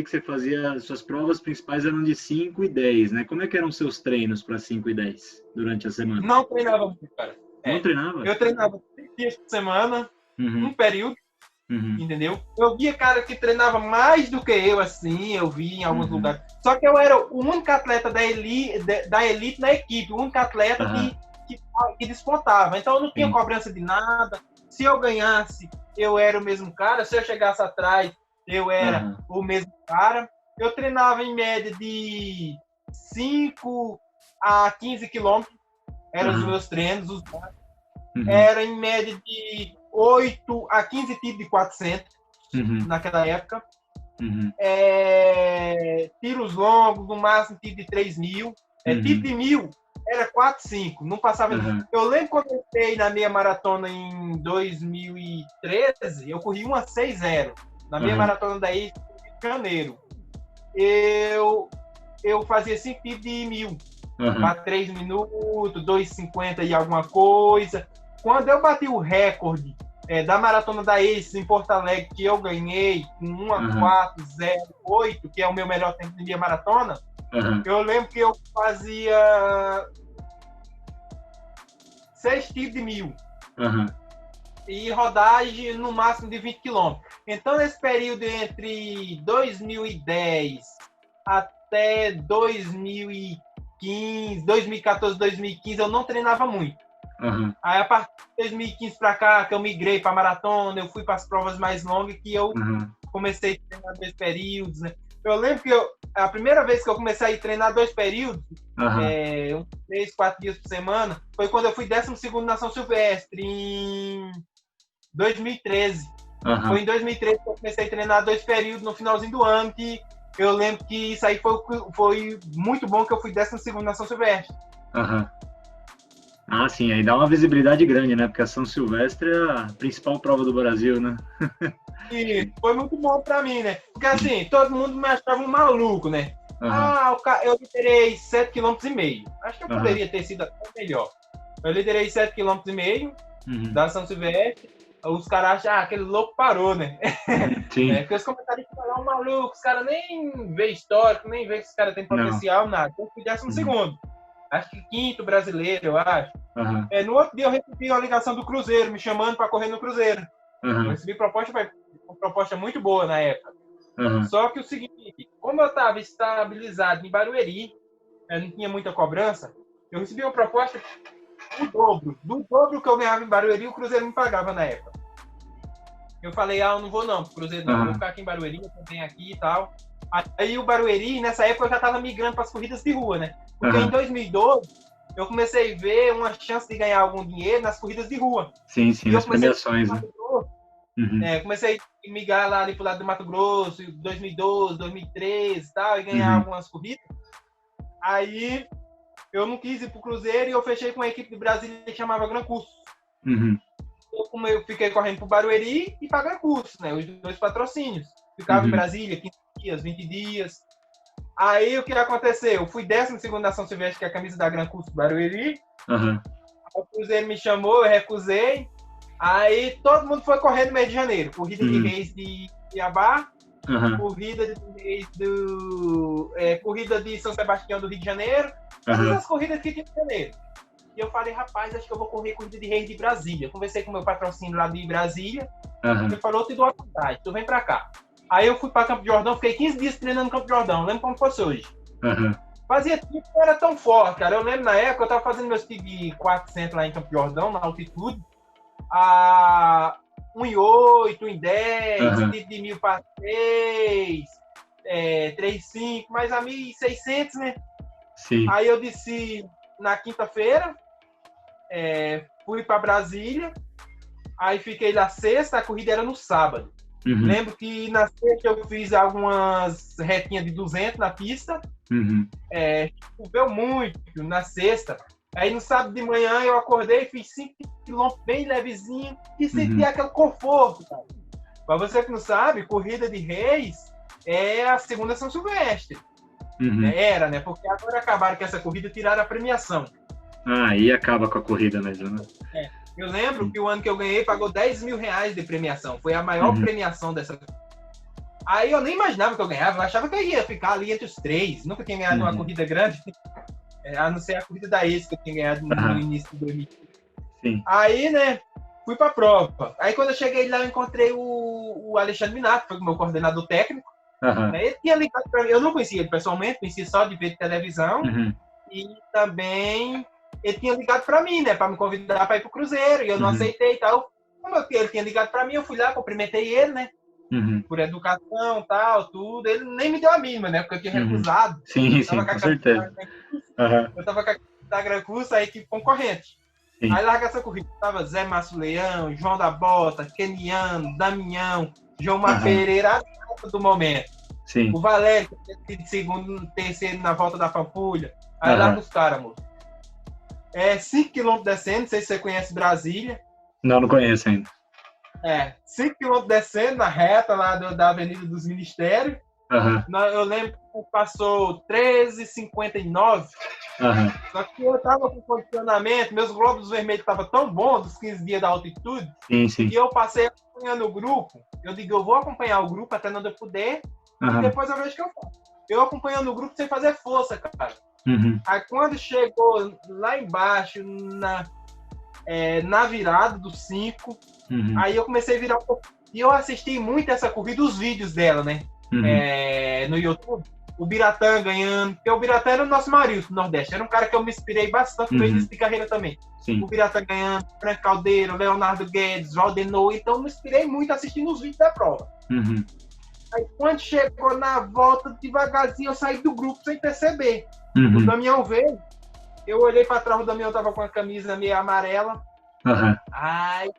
vi que você fazia, suas provas principais eram de 5 e 10, né? Como é que eram seus treinos para 5 e 10 durante a semana? Não treinava muito, cara. Não treinava? Eu treinava 3 dias por semana, um período, entendeu? Eu via cara que treinava mais do que eu, assim, eu vi em alguns lugares. Só que eu era o único atleta da elite na equipe, o único atleta que despontava. Então eu não tinha cobrança de nada. Se eu ganhasse, eu era o mesmo cara. Se eu chegasse atrás, eu era o mesmo cara. Eu treinava em média de 5 a 15 quilômetros. Eram os meus treinos. Era em média de 8 a 15 tipos de 400 naquela época. Tiros longos, no máximo tipo de 3.000. Tipo de 1.000 era 4, 5. Não passava. Eu lembro quando eu entrei na meia maratona em 2013, eu corri uma 6-0. Na meia maratona daí, Rio de Janeiro. Eu fazia 5 tipos de 1.000. Para 3 minutos, 2,50 e alguma coisa. Quando eu bati o recorde da Maratona da Ace em Porto Alegre, que eu ganhei com 1:4:08, que é o meu melhor tempo de meia maratona, eu lembro que eu fazia 6 tipos de 1.000. E rodagem no máximo de 20 km. Então, nesse período entre 2010 até 2014, 2015, eu não treinava muito. Aí, a partir de 2015 para cá, que eu migrei para maratona, eu fui para as provas mais longas, que eu comecei a treinar 2 períodos, né? Eu lembro que a primeira vez que eu comecei a ir treinar 2 períodos, 3, 4 dias por semana, foi quando eu fui 12º na São Silvestre, em 2013. Foi em 2013 que eu comecei a treinar 2 períodos no finalzinho do ano, que eu lembro que isso aí foi muito bom, que eu fui 12º na São Silvestre. Ah, sim, aí dá uma visibilidade grande, né? Porque a São Silvestre é a principal prova do Brasil, né? E foi muito bom pra mim, né? Porque assim, todo mundo me achava um maluco, né? Eu liderei 7,5 km. Acho que eu poderia ter sido até melhor. Eu liderei 7,5 km da São Silvestre. Os caras acham, aquele louco parou, né? Sim. Porque os comentários falam, maluco, os caras nem vê histórico, nem vê que os caras têm potencial, nada. Eu fui 12º. Acho que 5º brasileiro, eu acho. No outro dia eu recebi uma ligação do Cruzeiro, me chamando para correr no Cruzeiro. Eu recebi uma proposta muito boa na época. Só que o seguinte, como eu estava estabilizado em Barueri, eu não tinha muita cobrança, eu recebi uma proposta do dobro que eu ganhava em Barueri, o Cruzeiro me pagava na época. Eu falei, eu não vou não, pro Cruzeiro não, eu vou ficar aqui em Barueri, eu tenho aqui e tal. Aí o Barueri, nessa época eu já estava migrando para as corridas de rua, né? Porque em 2012 eu comecei a ver uma chance de ganhar algum dinheiro nas corridas de rua. Sim, nas premiações, né? Comecei a migrar lá ali pro lado do Mato Grosso, 2012, 2013 e tal, e ganhar algumas corridas. Aí eu não quis ir pro Cruzeiro e eu fechei com uma equipe de Brasília que chamava Gran Curso. Eu fiquei correndo pro Barueri e pra Gran Curso, né? Os 2 patrocínios. Ficava em Brasília 15 dias, 20 dias. Aí o que aconteceu? Eu fui 12º na São Silvestre, que é a camisa da Gran Curso Barueri. O Cruzeiro me chamou, eu recusei. Aí todo mundo foi correr no mês de janeiro. Corrida de reis de Cuiabá, corrida de reis corrida de São Sebastião do Rio de Janeiro. Todas as corridas que tinha em janeiro. E eu falei, rapaz, acho que eu vou correr corrida de reis de Brasília. Conversei com o meu patrocínio lá de Brasília. Ele falou, te dou a vontade, tu vem pra cá. Aí eu fui para Campo de Jordão, fiquei 15 dias treinando no Campo de Jordão, lembro como fosse hoje. Fazia tempo que não era tão forte, cara. Eu lembro na época, eu tava fazendo meus tipos de 400 lá em Campo de Jordão, na altitude, a 1,8, 1,10, tipo de 1.000 para 3, 3,5, mas a 1.600, né? Sim. Aí eu desci na quinta-feira, fui para Brasília, aí fiquei na sexta, a corrida era no sábado. Lembro que na sexta eu fiz algumas retinhas de 200 na pista. Choveu muito na sexta. Aí no sábado de manhã eu acordei, fiz 5 km bem levezinho e senti aquele conforto, cara. Pra você que não sabe, corrida de reis é a segunda São Silvestre. Era, né? Porque agora acabaram com essa corrida e tiraram a premiação. Aí acaba com a corrida mesmo, né? Eu lembro que o ano que eu ganhei pagou 10 mil reais de premiação. Foi a maior premiação dessa. Aí eu nem imaginava que eu ganhava, eu achava que eu ia ficar ali entre os 3. Nunca tinha ganhado uma corrida grande, a não ser a corrida da ex que eu tinha ganhado no início de 2015. Sim. Aí, né, fui pra prova. Aí quando eu cheguei lá, eu encontrei o Alexandre Minato, que foi o meu coordenador técnico. Ele tinha ligado pra mim, eu não conhecia ele pessoalmente, conhecia só de ver de televisão. E também ele tinha ligado pra mim, né, pra me convidar pra ir pro Cruzeiro, e eu não aceitei e tal. Como ele tinha ligado pra mim, eu fui lá, cumprimentei ele, né, por educação e tal, tudo. Ele nem me deu a mínima, né, porque eu tinha recusado. Sim, com certeza. Eu tava com a Gran Curso, a equipe concorrente. Sim. Aí larga essa corrida, tava Zé Márcio Leão, João da Bota, Keniano, Damião, João Pereira, a do momento. Sim. O Valério, que tinha sido segundo, terceiro na volta da Pampulha. Aí larga os caras, moço. 5 km descendo, não sei se você conhece Brasília. Não conheço ainda. 5 km descendo na reta lá da Avenida dos Ministérios. Eu lembro que passou 13h59. Só que eu tava com condicionamento, meus glóbulos vermelhos estavam tão bons dos 15 dias da altitude, que eu passei acompanhando o grupo. Eu digo, eu vou acompanhar o grupo até onde eu puder, e depois eu vejo o que eu faço. Eu acompanhando o grupo sem fazer força, cara. Aí quando chegou lá embaixo, na virada dos 5, aí eu comecei a virar um pouco. E eu assisti muito essa corrida, os vídeos dela, né? No YouTube. O Biratã ganhando, porque o Biratã era o nosso marido do Nordeste, era um cara que eu me inspirei bastante no início de carreira também. Sim. O Biratã ganhando, Frank Caldeiro, Leonardo Guedes, Valdenor, então eu me inspirei muito assistindo os vídeos da prova. Aí quando chegou na volta, devagarzinho eu saí do grupo sem perceber. O Damião veio, eu olhei para trás, o Damião tava com a camisa meio amarela. Aí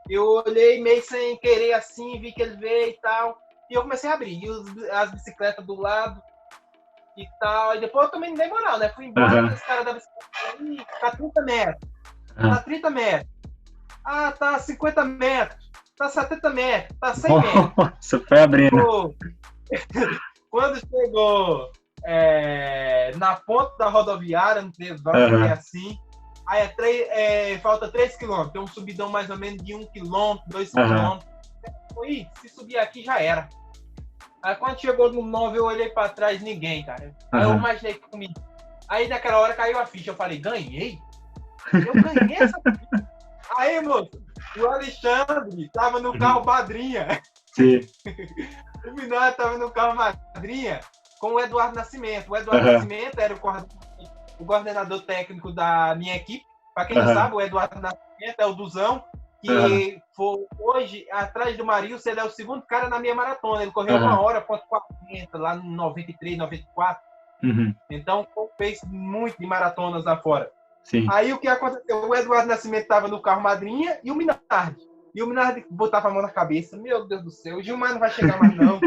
eu olhei meio sem querer assim, vi que ele veio e tal. E eu comecei a abrir, e as bicicletas do lado e tal. E depois eu também não dei moral, né? Fui embora, os caras da bicicleta, tá 30 metros. Tá 30 metros. Ah, tá 50 metros. Tá 70 metros. Tá 100 metros. Nossa, foi abrindo. Quando chegou na ponta da rodoviária, não sei, assim. Aí falta 3 km. Tem um subidão mais ou menos de 1 km, 2 km. Se subir aqui já era. Aí quando chegou no 9, eu olhei pra trás, ninguém, cara. Aí eu imaginei que comigo. Aí naquela hora caiu a ficha, eu falei, ganhei? Eu ganhei essa ficha. Aí, moço, o Alexandre tava no carro madrinha. Sim. O Minóia tava no carro madrinha com o Eduardo Nascimento. O Eduardo Nascimento era o coordenador técnico da minha equipe. Pra quem não sabe, o Eduardo Nascimento é o Duzão, que foi hoje, atrás do Marilson, ele é o segundo cara na minha maratona. Ele correu 1h/40 lá no 93, 94. Então, fez muito de maratonas lá fora. Sim. Aí o que aconteceu? O Eduardo Nascimento estava no carro madrinha e o Minardi. E o Minardi botava a mão na cabeça. Meu Deus do céu, o Gilmar não vai chegar mais não.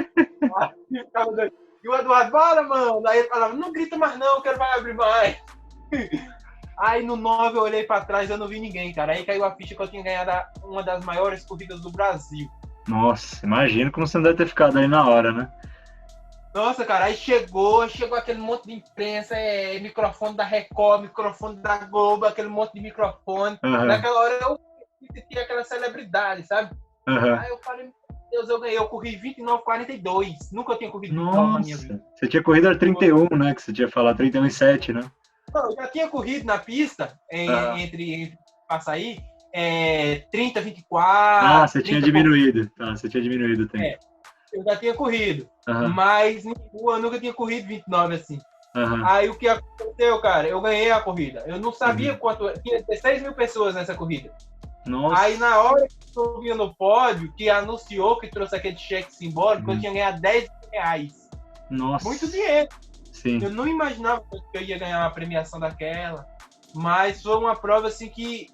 E o Eduardo, bora, mano. Aí ele falava, não grita mais não, que ele vai abrir mais. Aí no 9 eu olhei pra trás e eu não vi ninguém, cara. Aí caiu a ficha que eu tinha ganhado uma das maiores corridas do Brasil. Nossa, imagino como você não deve ter ficado aí na hora, né? Nossa, cara, aí chegou aquele monte de imprensa, microfone da Record, microfone da Globo, aquele monte de microfone. Naquela hora eu senti aquela celebridade, sabe? Aí eu falei, meu Deus, eu ganhei, eu corri 29,42. Nunca tinha corrido 29 na minha vida. Você tinha corrido a 31, né? Que você tinha falado, 31,7, né? Não, eu já tinha corrido na pista, entre Passaí, 30, 24. Ah, você tinha diminuído. Você tinha diminuído o tempo. Eu já tinha corrido, mas eu nunca tinha corrido 29 assim. Aí o que aconteceu, cara? Eu ganhei a corrida. Eu não sabia quanto. Tinha 16 mil pessoas nessa corrida. Nossa. Aí na hora que eu vi no pódio, que anunciou que trouxe aquele cheque simbólico, eu tinha ganhado 10 reais. Nossa. Muito dinheiro. Sim. Eu não imaginava que eu ia ganhar uma premiação daquela, mas foi uma prova assim que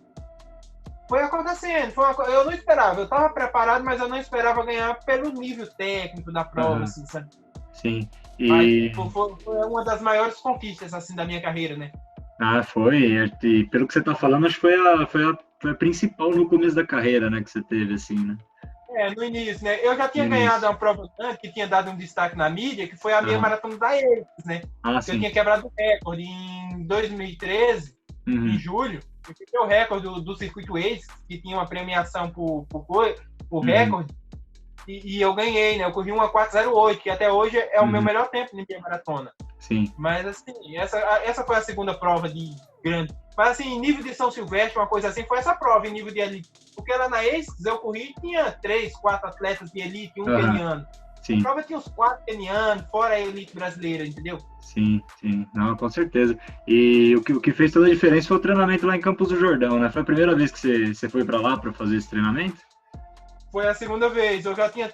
foi acontecendo. Eu não esperava, eu estava preparado, mas eu não esperava ganhar pelo nível técnico da prova, assim, sabe? Sim. Mas foi uma das maiores conquistas assim da minha carreira, né? Foi. E pelo que você está falando, acho que foi a principal no começo da carreira, né, que você teve, assim, né? No início, né? Eu já tinha ganhado uma prova que tinha dado um destaque na mídia, que foi a minha maratona da Elis, né? Sim. Eu tinha quebrado o recorde em 2013, em julho. Eu quebrei o recorde do circuito Ace, que tinha uma premiação por recorde. e eu ganhei, né? Eu corri uma 4:08, que até hoje é o meu melhor tempo de meia maratona. Sim. Mas, assim, essa foi a segunda prova de grande. Mas, assim, em nível de São Silvestre, uma coisa assim, foi essa prova em nível de elite. Porque lá na ASICS eu corri tinha 3, 4 atletas de elite, um keniano. Sim. A prova tinha uns 4 kenianos, fora a elite brasileira, entendeu? Sim, sim. Não, com certeza. E o que fez toda a diferença foi o treinamento lá em Campos do Jordão, né? Foi a primeira vez que você foi para lá para fazer esse treinamento? Foi a segunda vez. Eu já tinha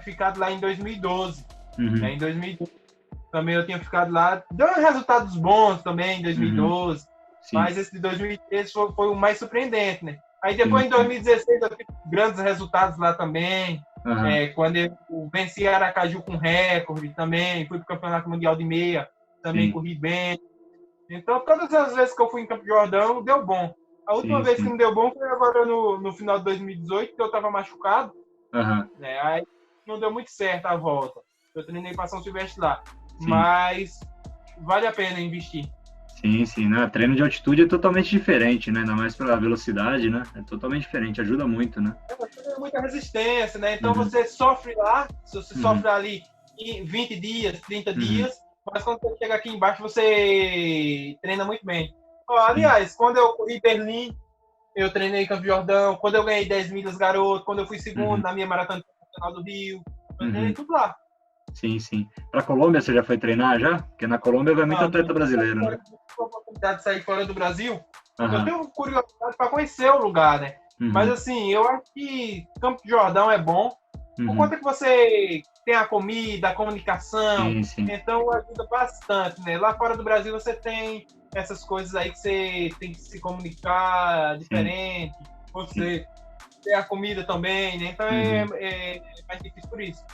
ficado lá em 2012. Né? Em 2012 também eu tinha ficado lá. Deu resultados bons também em 2012. Mas esse de 2013 foi o mais surpreendente, né? Aí depois, em 2016, eu tive grandes resultados lá também. Quando eu venci Aracaju com recorde também. Fui para o Campeonato Mundial de Meia. Também corri bem. Então, todas as vezes que eu fui em Campo Jordão, deu bom. A última vez que não deu bom foi agora no final de 2018, que eu estava machucado. Né? Aí não deu muito certo a volta. Eu treinei para São Silvestre lá. Mas vale a pena investir. Sim, sim, né? Treino de altitude é totalmente diferente, né? Ainda mais para velocidade, né? É totalmente diferente, ajuda muito, né? Tem muita resistência, né? Então você sofre lá, você sofre ali em 20 dias, 30 dias, mas quando você chega aqui embaixo, você treina muito bem. Aliás, quando eu corri Berlim, eu treinei Campo Jordão, quando eu ganhei 10 milhas garoto, quando eu fui segundo na minha maratona internacional do Rio, eu treinei tudo lá. Sim, sim. Para Colômbia você já foi treinar já? Porque na Colômbia vai muito atleta brasileiro, né? Eu tive a oportunidade de sair fora do Brasil. Eu tenho curiosidade para conhecer o lugar, né? Mas assim, eu acho que Campo de Jordão é bom. Por conta que você tem a comida, a comunicação. Sim. Então ajuda bastante, né? Lá fora do Brasil você tem essas coisas aí que você tem que se comunicar diferente. Você tem a comida também, né? Então é mais difícil por isso.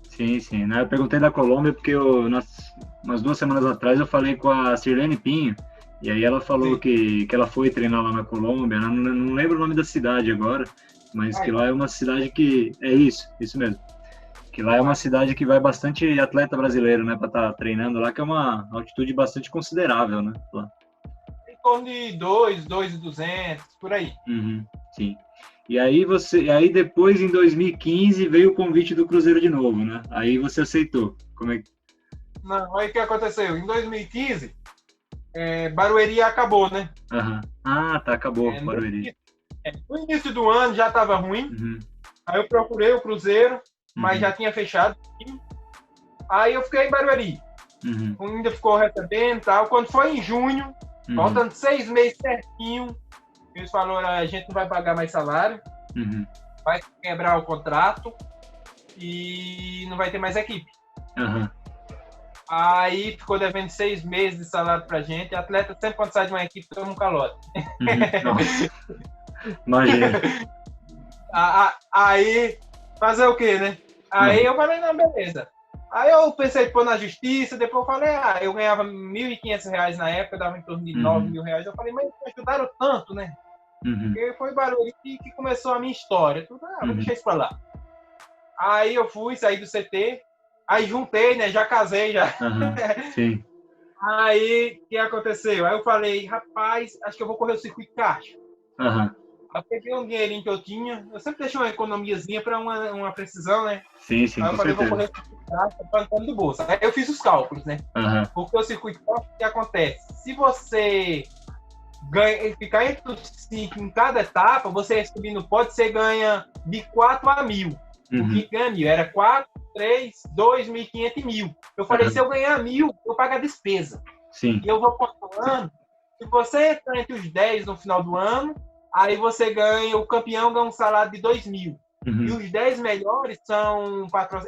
Sim, sim. Né? Eu perguntei da Colômbia porque umas 2 semanas atrás eu falei com a Sirlene Pinho, e aí ela falou que ela foi treinar lá na Colômbia, né? Não lembro o nome da cidade agora, mas que lá é uma cidade que... É isso mesmo. Que lá é uma cidade que vai bastante atleta brasileiro, né? Para estar treinando lá, que é uma altitude bastante considerável, né? Lá. Em torno de 2.200, por aí. Sim. E aí depois, em 2015, veio o convite do Cruzeiro de novo, né? Aí você aceitou. Como é que... Não, aí o que aconteceu? Em 2015, Barueri acabou, né? Ah, tá, acabou Barueri. No início do ano já estava ruim. Aí eu procurei o Cruzeiro, mas já tinha fechado. Aí eu fiquei em Barueri. Ainda ficou recebendo e tal. Quando foi em junho, faltando 6 meses certinho, eles falaram, a gente não vai pagar mais salário, vai quebrar o contrato e não vai ter mais equipe. Aí ficou devendo 6 meses de salário pra gente. A atleta sempre quando sai de uma equipe toma um calote. Imagina. Aí, fazer o quê, né? Aí eu falei, não, beleza. Aí eu pensei, pôr na justiça, depois eu falei, eu ganhava R$1.500 na época, dava em torno de R$9.000. Eu falei, mas me ajudaram tanto, né? Porque foi Barueri que começou a minha história. Vou deixar isso pra lá. Aí eu fui, saí do CT, aí juntei, né? Já casei, já. Sim. Aí, o que aconteceu? Aí eu falei, rapaz, acho que eu vou correr o circuito caixa. Aí eu peguei um dinheirinho que eu tinha, eu sempre deixei uma economiazinha para uma precisão, né? Sim, aí eu falei, vou correr o circuito caixa para do bolso. Aí eu fiz os cálculos, né? Porque o circuito caixa, o que acontece? Se você ficar entre os 5 em cada etapa, você subindo no pódio, você ganha de 4 a 1.000. O que ganha 1.000? Era 4, 3, 2, 1.500 e 1.000. Eu falei, se eu ganhar 1.000, eu pago a despesa. Sim. E eu vou pontuando. Se você entrar entre os 10 no final do ano, aí você ganha, o campeão ganha um salário de 2.000. E os 10 melhores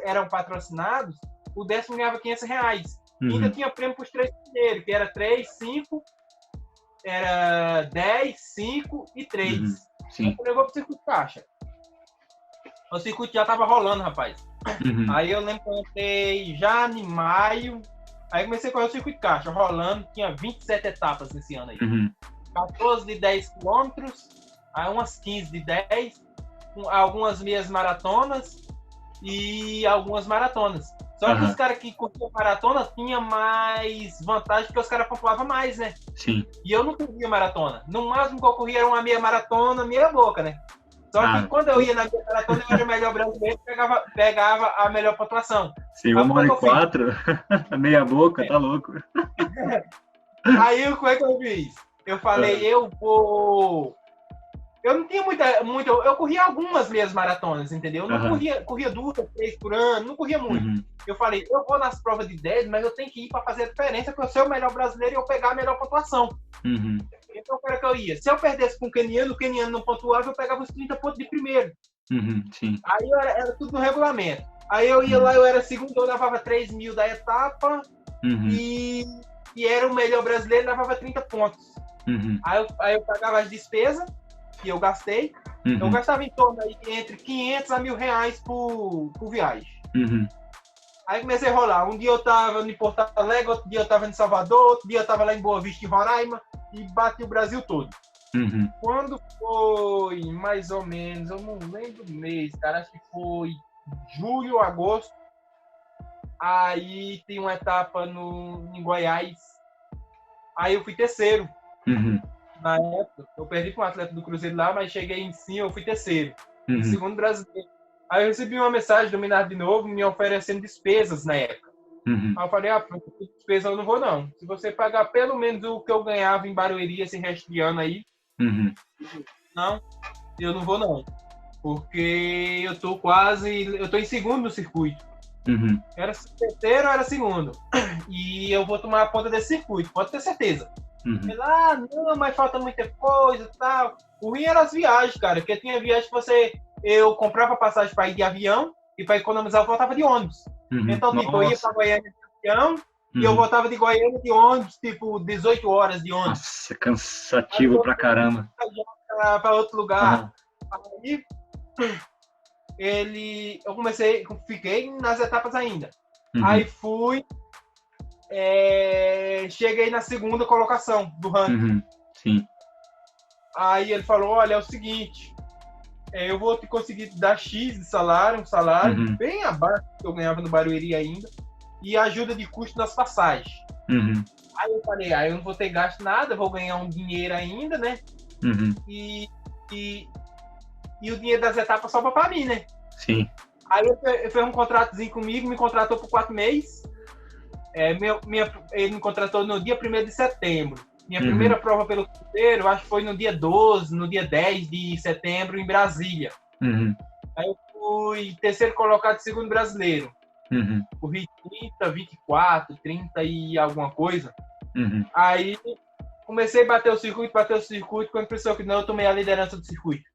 eram patrocinados, o 10º ganhava R$500. E ainda tinha prêmio para os 3 primeiros, que era 3, 5, era 10, 5 e 3. Sim. Eu levou pro circuito caixa. O circuito já tava rolando, rapaz. Aí eu lembro que eu entrei já em maio. Aí comecei a correr o circuito caixa, rolando. Tinha 27 etapas nesse ano aí. 14 de 10 quilômetros, aí umas 15 de 10, algumas meias maratonas e algumas maratonas. Só que os caras que curtiam maratona tinham mais vantagem porque os caras pontuavam mais, né? Sim. E eu não corria maratona. No máximo que eu corria era uma meia maratona, meia boca, né? Só que quando eu ia na minha maratona, eu era o melhor brasileiro, pegava a melhor pontuação. Sim, 1h04, meia boca, tá louco. Aí, como é que eu fiz? Eu falei, eu não tinha muita. Eu corria algumas meias maratonas, entendeu? Eu não corria 2, 3 por ano, não corria muito. Eu falei, eu vou nas provas de 10, mas eu tenho que ir para fazer a diferença, porque eu sou o melhor brasileiro e eu pegar a melhor pontuação. Então, como era que eu ia? Se eu perdesse com o keniano não pontuava, eu pegava os 30 pontos de primeiro. Sim. Aí era tudo no regulamento. Aí eu ia lá, eu era segundo, eu levava 3 mil da etapa e era o melhor brasileiro, levava 30 pontos. Aí eu pagava as despesas que eu gastei. Eu gastava em torno aí entre 500 a R$1.000 por viagem. Aí comecei a rolar. Um dia eu tava em Porto Alegre, outro dia eu tava em Salvador, outro dia eu tava lá em Boa Vista, em Roraima, e bati o Brasil todo. Quando foi, mais ou menos, eu não lembro o mês, cara, acho que foi julho, agosto. Aí tem uma etapa em Goiás. Aí eu fui terceiro. Na época, eu perdi para um atleta do Cruzeiro lá, mas cheguei em cima, eu fui terceiro. Segundo brasileiro. Aí eu recebi uma mensagem do Minar de novo, me oferecendo despesas na época. Aí eu falei, despesa eu não vou não. Se você pagar pelo menos o que eu ganhava em Barueri esse resto de ano aí, não, eu não vou não. Porque eu tô em segundo no circuito. Era terceiro ou era segundo. E eu vou tomar a ponta desse circuito, pode ter certeza. Ele, não, mas falta muita coisa e tal. O ruim era as viagens, cara, porque tinha viagem que eu comprava passagem para ir de avião e para economizar eu voltava de ônibus. Então, tipo, eu ia para Goiânia de avião e eu voltava de Goiânia de ônibus, tipo, 18 horas de ônibus. Nossa, cansativo pra caramba. Para outro lugar. Aí, fiquei nas etapas ainda. Aí fui, cheguei na segunda colocação do ranking. Sim. Aí ele falou, olha, é o seguinte, eu vou te conseguir dar X de salário, um salário bem abaixo do que eu ganhava no Barueri ainda, e ajuda de custo nas passagens. Aí eu falei, eu não vou ter gasto nada, vou ganhar um dinheiro ainda, né? E o dinheiro das etapas sobra pra mim, né? Sim. Aí ele fez um contratozinho comigo, me contratou por 4 meses. Ele me contratou no dia 1º de setembro. Minha primeira prova pelo Cruzeiro, acho que foi no dia 12, no dia 10 de setembro, em Brasília. Aí eu fui terceiro colocado de segundo brasileiro. Corri 30, 24, 30 e alguma coisa. Aí comecei a bater o circuito, quando pensou que não, eu tomei a liderança do circuito.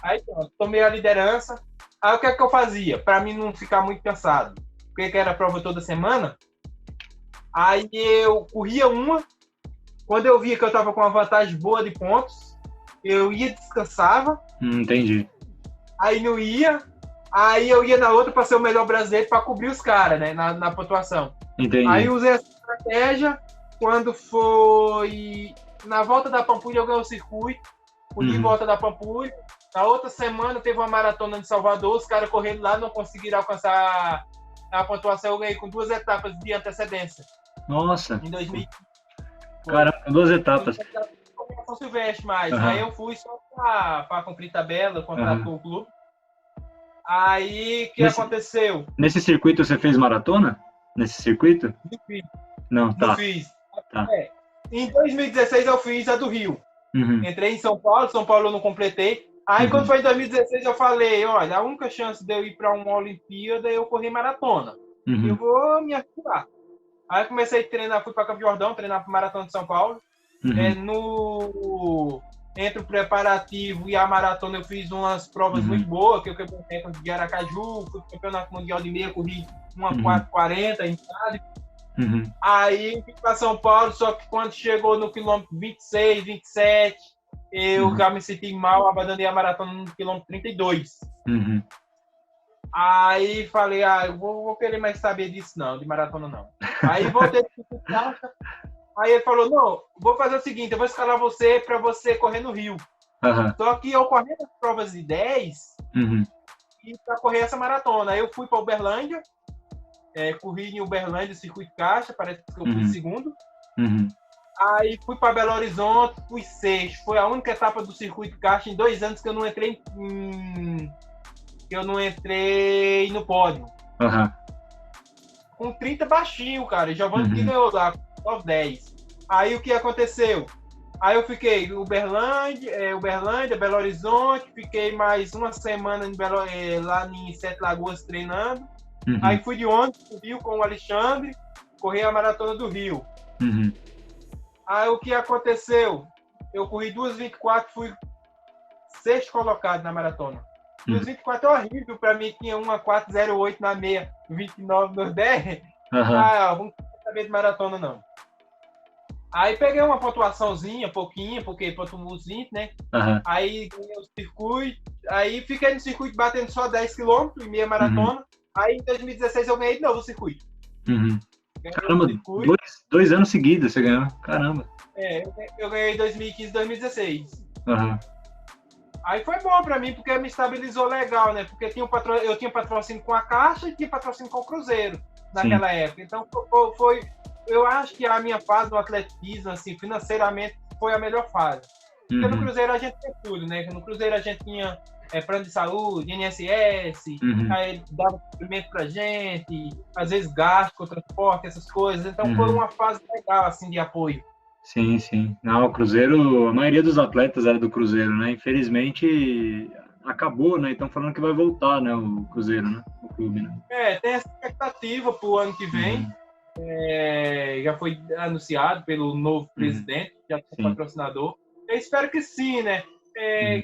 Aí pronto, tomei a liderança. Aí o que é que eu fazia? Pra mim não ficar muito cansado. Porque era prova toda semana. Aí eu corria uma. Quando eu via que eu tava com uma vantagem boa de pontos, eu ia, descansava. Entendi. Aí não ia. Aí eu ia na outra para ser o melhor brasileiro para cobrir os caras, né? Na pontuação. Entendi. Aí usei essa estratégia. Quando foi na volta da Pampulha, eu ganhei o circuito. De volta da Pampulha. Na outra semana teve uma maratona de Salvador. Os caras correndo lá não conseguiram alcançar a pontuação. Eu ganhei com 2 etapas de antecedência. Nossa. Em 2000. Caramba, 2 etapas. São Silvestre mais. Aí eu fui só para cumprir tabela, contratou o clube. Aí, o que aconteceu? Nesse circuito você fez maratona? Nesse circuito? Não fiz. Não, tá. Não fiz. Tá. Em 2016 eu fiz a do Rio. Entrei em São Paulo eu não completei. Aí quando foi em 2016 eu falei, olha, a única chance de eu ir para uma Olimpíada é eu correr maratona. Eu vou me aventurar. Aí comecei a treinar, fui para Campo Jordão, treinar para Maratona de São Paulo. Entre o preparativo e a maratona eu fiz umas provas muito boas, que eu quebrei o recorde de Aracaju, fui pro campeonato mundial de meia, corri uma 4:40 em Cádiz. Aí fui para São Paulo, só que quando chegou no quilômetro 26, 27, eu já me senti mal, abandonei a maratona no quilômetro 32. Aí falei, eu vou querer mais saber disso não, de maratona não. Aí voltei pro caixa. Aí ele falou, não, vou fazer o seguinte, eu vou escalar você para você correr no Rio. Só que eu corri as provas de 10 e para correr essa maratona. Aí eu fui para Uberlândia, corri em Uberlândia, circuito caixa, parece que eu fui segundo. Aí fui para Belo Horizonte, fui sexto. Foi a única etapa do circuito caixa em 2 anos que eu não entrei no pódio. Aham. Com 30 baixinho, cara. Giovanni que ganhou lá, com 10. Aí o que aconteceu? Aí eu fiquei em Uberlândia, Belo Horizonte, fiquei mais uma semana lá em Sete Lagoas treinando. Aí fui de ônibus pro Rio com o Alexandre, corri a Maratona do Rio. Aí o que aconteceu? Eu corri 2:24, fui sexto colocado na maratona. 2:24 é horrível pra mim, tinha uma 4:08 na meia, 29 nos 10. Vamos saber de maratona não. Aí peguei uma pontuaçãozinha, pouquinha, porque pontuamos 20, né? Aí ganhei o circuito, aí fiquei no circuito batendo só 10 km em meia maratona. Aí em 2016 eu ganhei de novo o circuito. Caramba, 2 anos seguidos você ganhou. Caramba. Eu ganhei em 2015 e 2016. Aí foi bom pra mim, porque me estabilizou legal, né? Porque eu tinha patrocínio com a Caixa e tinha patrocínio com o Cruzeiro naquela época. Então eu acho que a minha fase no atletismo, assim, financeiramente, foi a melhor fase. Porque no Cruzeiro a gente tinha tudo, né? No Cruzeiro a gente tinha plano de saúde, INSS, aí dava suprimento pra gente, às vezes gasto com transporte, essas coisas. Então foi uma fase legal, assim, de apoio. Sim, sim. Não, o Cruzeiro, a maioria dos atletas era do Cruzeiro, né? Infelizmente acabou, né? Então falando que vai voltar, né? O Cruzeiro, né? O clube, né? Tem essa expectativa pro ano que vem. Já foi anunciado pelo novo presidente, já tem patrocinador. Eu espero que sim, né?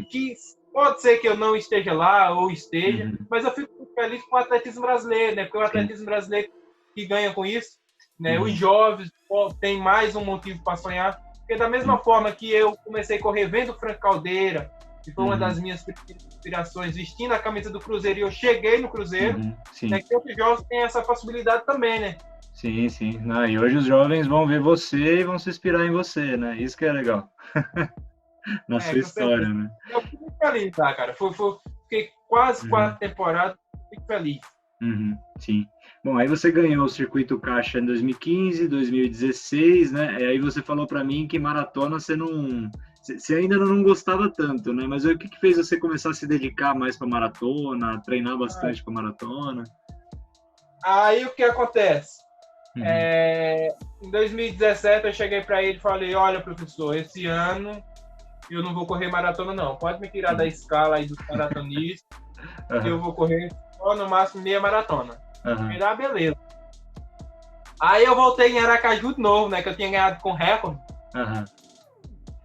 Que pode ser que eu não esteja lá ou esteja, mas eu fico muito feliz com o atletismo brasileiro, né? Porque o atletismo brasileiro que ganha com isso, né? Os jovens têm mais um motivo para sonhar. Porque da mesma forma que eu comecei a correr vendo o Franco Caldeira, que foi uma das minhas inspirações, vestindo a camisa do Cruzeiro, e eu cheguei no Cruzeiro, né? Que outros jovens têm essa possibilidade também, né? Sim, sim. E hoje os jovens vão ver você e vão se inspirar em você, né? Isso que é legal. Na sua história, né? Eu fico muito feliz, tá, cara? Fiquei quase 4 temporadas, fico feliz. Sim. Bom, aí você ganhou o Circuito Caixa em 2015, 2016, né? E aí você falou para mim que maratona você ainda não gostava tanto, né? Mas o que fez você começar a se dedicar mais para maratona, treinar bastante para maratona? Aí o que acontece? Em 2017 eu cheguei para ele e falei: olha, professor, esse ano eu não vou correr maratona não, pode me tirar da escala aí dos maratonistas, que eu vou correr só no máximo meia maratona. Ele, beleza. Aí eu voltei em Aracaju de novo, né, que eu tinha ganhado com recorde.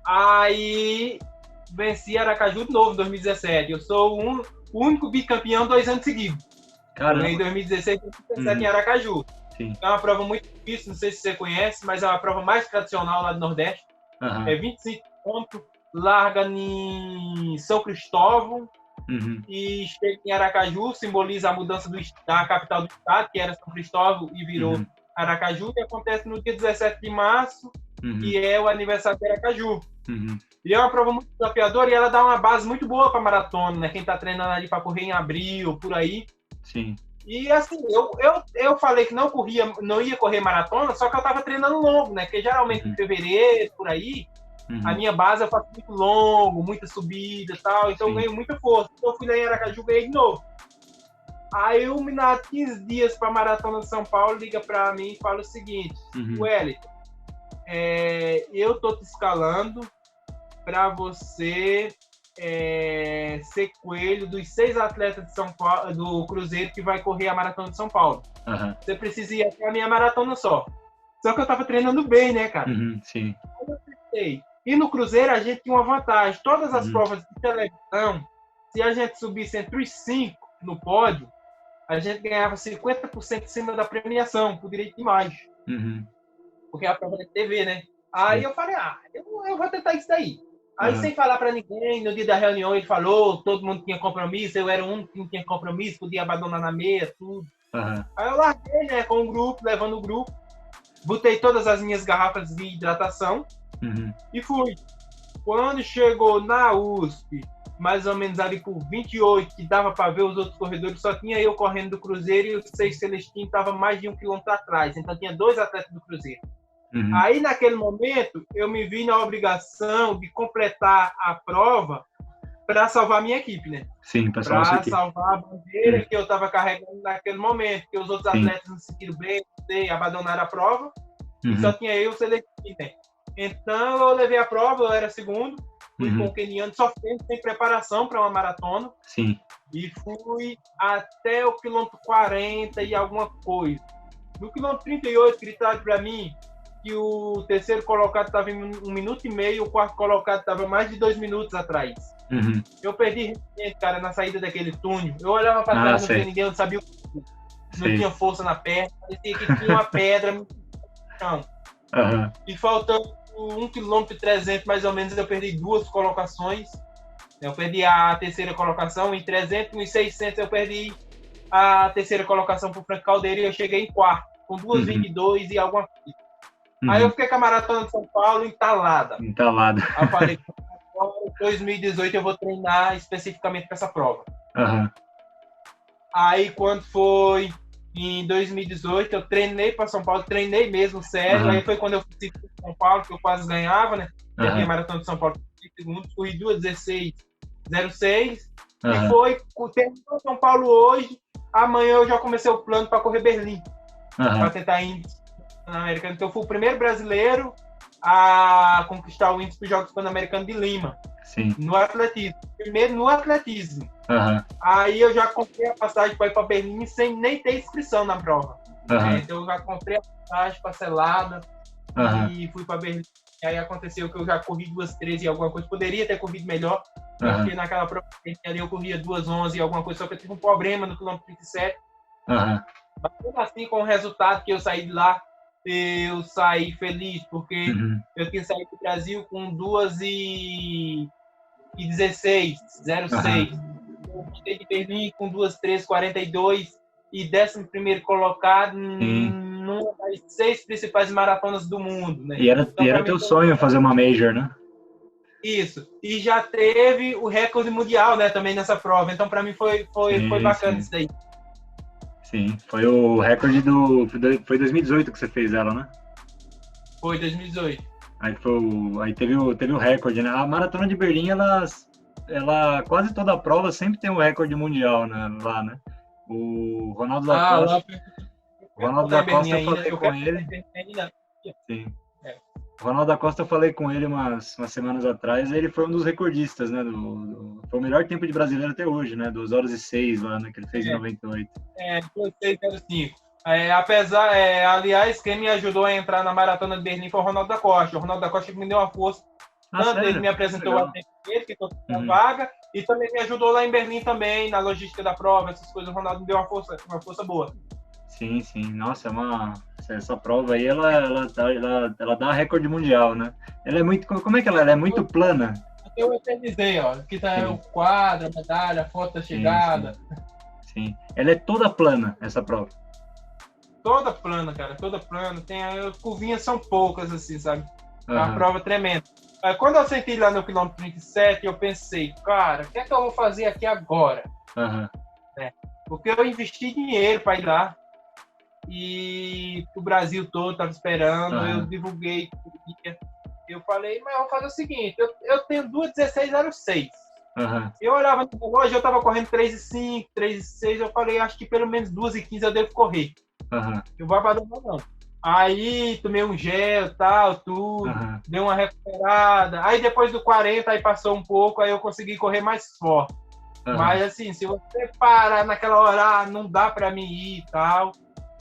Aí venci Aracaju de novo em 2017. Eu sou o único bicampeão 2 anos seguidos. Eu ganhei em 2016 e 2017 em Aracaju. É uma prova muito difícil, não sei se você conhece, mas é uma prova mais tradicional lá do Nordeste. É 25 pontos, larga em São Cristóvão e chega em Aracaju, simboliza a mudança da capital do estado, que era São Cristóvão e virou Aracaju, que acontece no dia 17 de março, que é o aniversário de Aracaju. E é uma prova muito desafiadora e ela dá uma base muito boa para maratona, né? Quem está treinando ali para correr em abril, por aí. E assim, eu falei que não ia correr maratona, só que eu tava treinando longo, né? Porque geralmente em fevereiro, por aí, a minha base eu faço muito longo, muita subida e tal, então eu ganho muita força. Então eu fui lá em Aracaju e ganhei de novo. Aí o Minato, 15 dias pra Maratona de São Paulo, liga pra mim e fala o seguinte: Wellington, eu tô te escalando pra você ser coelho dos 6 atletas de São Paulo, do Cruzeiro que vai correr a Maratona de São Paulo. Você precisa ir até a minha maratona só. Só que eu tava treinando bem, né, cara? Sim. E no Cruzeiro a gente tinha uma vantagem. Todas as provas de televisão, se a gente subisse entre os 5 no pódio, a gente ganhava 50% em cima da premiação, por direito de imagem. Porque é a prova da TV, né? Aí eu falei, eu vou tentar isso daí. Aí, sem falar para ninguém, no dia da reunião ele falou, todo mundo tinha compromisso, eu era o único que não tinha compromisso, podia abandonar na meia, tudo. Aí eu larguei, né, com o grupo, levando o grupo, botei todas as minhas garrafas de hidratação e fui. Quando chegou na USP, mais ou menos ali por 28, que dava para ver os outros corredores, só tinha eu correndo do Cruzeiro e o 6 Celestino estava mais de 1 quilômetro atrás, então tinha 2 atletas do Cruzeiro. Uhum. Aí, naquele momento, eu me vi na obrigação de completar a prova para salvar a minha equipe, né? Sim, para salvar a sua Para equipe. salvar a bandeira que eu estava carregando naquele momento, que os outros Sim. atletas não se sentiram bem, abandonaram a prova, e Uhum. só tinha eu seletivo, né? Então, eu levei a prova, eu era segundo, fui com o keniano, só sem preparação para uma maratona. Sim. E fui até o quilômetro 40 e alguma coisa. No quilômetro 38, gritaram para mim que o terceiro colocado estava em 1 minuto e meio, o quarto colocado estava mais de 2 minutos atrás. Uhum. Eu perdi, cara, na saída daquele túnel. Eu olhava para trás, não tinha ninguém, eu não sabia o que. Não tinha força na perna, parecia que tinha uma pedra no chão. Uhum. E faltando 1 km e 300 mais ou menos, eu perdi 2 colocações. Eu perdi a terceira colocação, em 300 e 600 eu perdi a terceira colocação para o Franco Caldeira e eu cheguei em quarto, com 2,22 e alguma coisa. Aí eu fiquei com a Maratona de São Paulo entalada. Entalada. Aí eu falei, em 2018 eu vou treinar especificamente para essa prova. Uhum. Aí quando foi em 2018, eu treinei para São Paulo, treinei mesmo, sério. Uhum. Aí foi quando eu fui para São Paulo, que eu quase ganhava, né? Já tinha Maratona de São Paulo em segundos, corri 2:16:06. E foi, terminou São Paulo hoje, amanhã eu já comecei o plano para correr Berlim. Para tentar índice pan-americano. Então eu fui o primeiro brasileiro a conquistar o índice dos Jogos Pan-Americanos de Lima. Sim. No atletismo. Primeiro no atletismo. Aí eu já comprei a passagem para ir para Berlim sem nem ter inscrição na prova. Então eu já comprei a passagem parcelada e fui para Berlim. E aí aconteceu que eu já corri 2:13 e alguma coisa. Poderia ter corrido melhor, porque naquela prova ali eu corria 2:11 e alguma coisa, só que eu tive um problema no quilômetro 37. Mas mesmo assim, com o resultado que eu saí de lá, eu saí feliz, porque eu tinha saído do Brasil com 2:16:06. Eu voltei de Berlim com 2:13:42 e 11º colocado numa das 6 principais maratonas do mundo, né? E era teu sonho fazer uma major, né? Isso. E já teve o recorde mundial, né, também nessa prova. Então, para mim, foi bacana isso daí. Sim, foi o recorde foi 2018 que você fez ela, né? Foi 2018. Aí teve o recorde, né? A Maratona de Berlim, ela quase toda a prova sempre tem um recorde mundial, né, lá, né? O Ronaldo da Costa. O Ronaldo da Costa eu falei com ele. Sim. O Ronaldo da Costa eu falei com ele umas semanas atrás, ele foi um dos recordistas, né? Foi o melhor tempo de brasileiro até hoje, né? 2:06 lá, né? Que ele fez em 98. 2:06:05. Aliás, quem me ajudou a entrar na Maratona de Berlim foi o Ronaldo da Costa. O Ronaldo da Costa que me deu uma força. Tanto ele me apresentou o atendimento, que estou na vaga, e também me ajudou lá em Berlim também, na logística da prova, essas coisas. O Ronaldo me deu uma força boa. Sim, sim. Nossa, essa prova aí, ela dá recorde mundial, né? Ela é muito... Como é que ela é? Ela é muito plana. Eu eternizei, ó. Aqui tá o quadro, a medalha, a foto da chegada. Sim. Ela é toda plana, essa prova. Toda plana, cara. Toda plana. As curvinhas são poucas, assim, sabe? É uma prova tremenda. Quando eu sentei lá no quilômetro 37, eu pensei, cara, o que é que eu vou fazer aqui agora? Porque eu investi dinheiro para ir lá. E o Brasil todo estava esperando, eu divulguei. Eu falei, mas eu vou fazer o seguinte, eu tenho 2:16:06. Eu olhava no relógio, eu estava correndo 3:05, 3:06, eu falei, acho que pelo menos 2:15 eu devo correr. Eu vou abandonar não. Aí tomei um gel, tal, tudo, dei uma recuperada. Aí depois do 40, aí passou um pouco, aí eu consegui correr mais forte. Mas assim, se você parar naquela hora, não dá para mim ir e tal.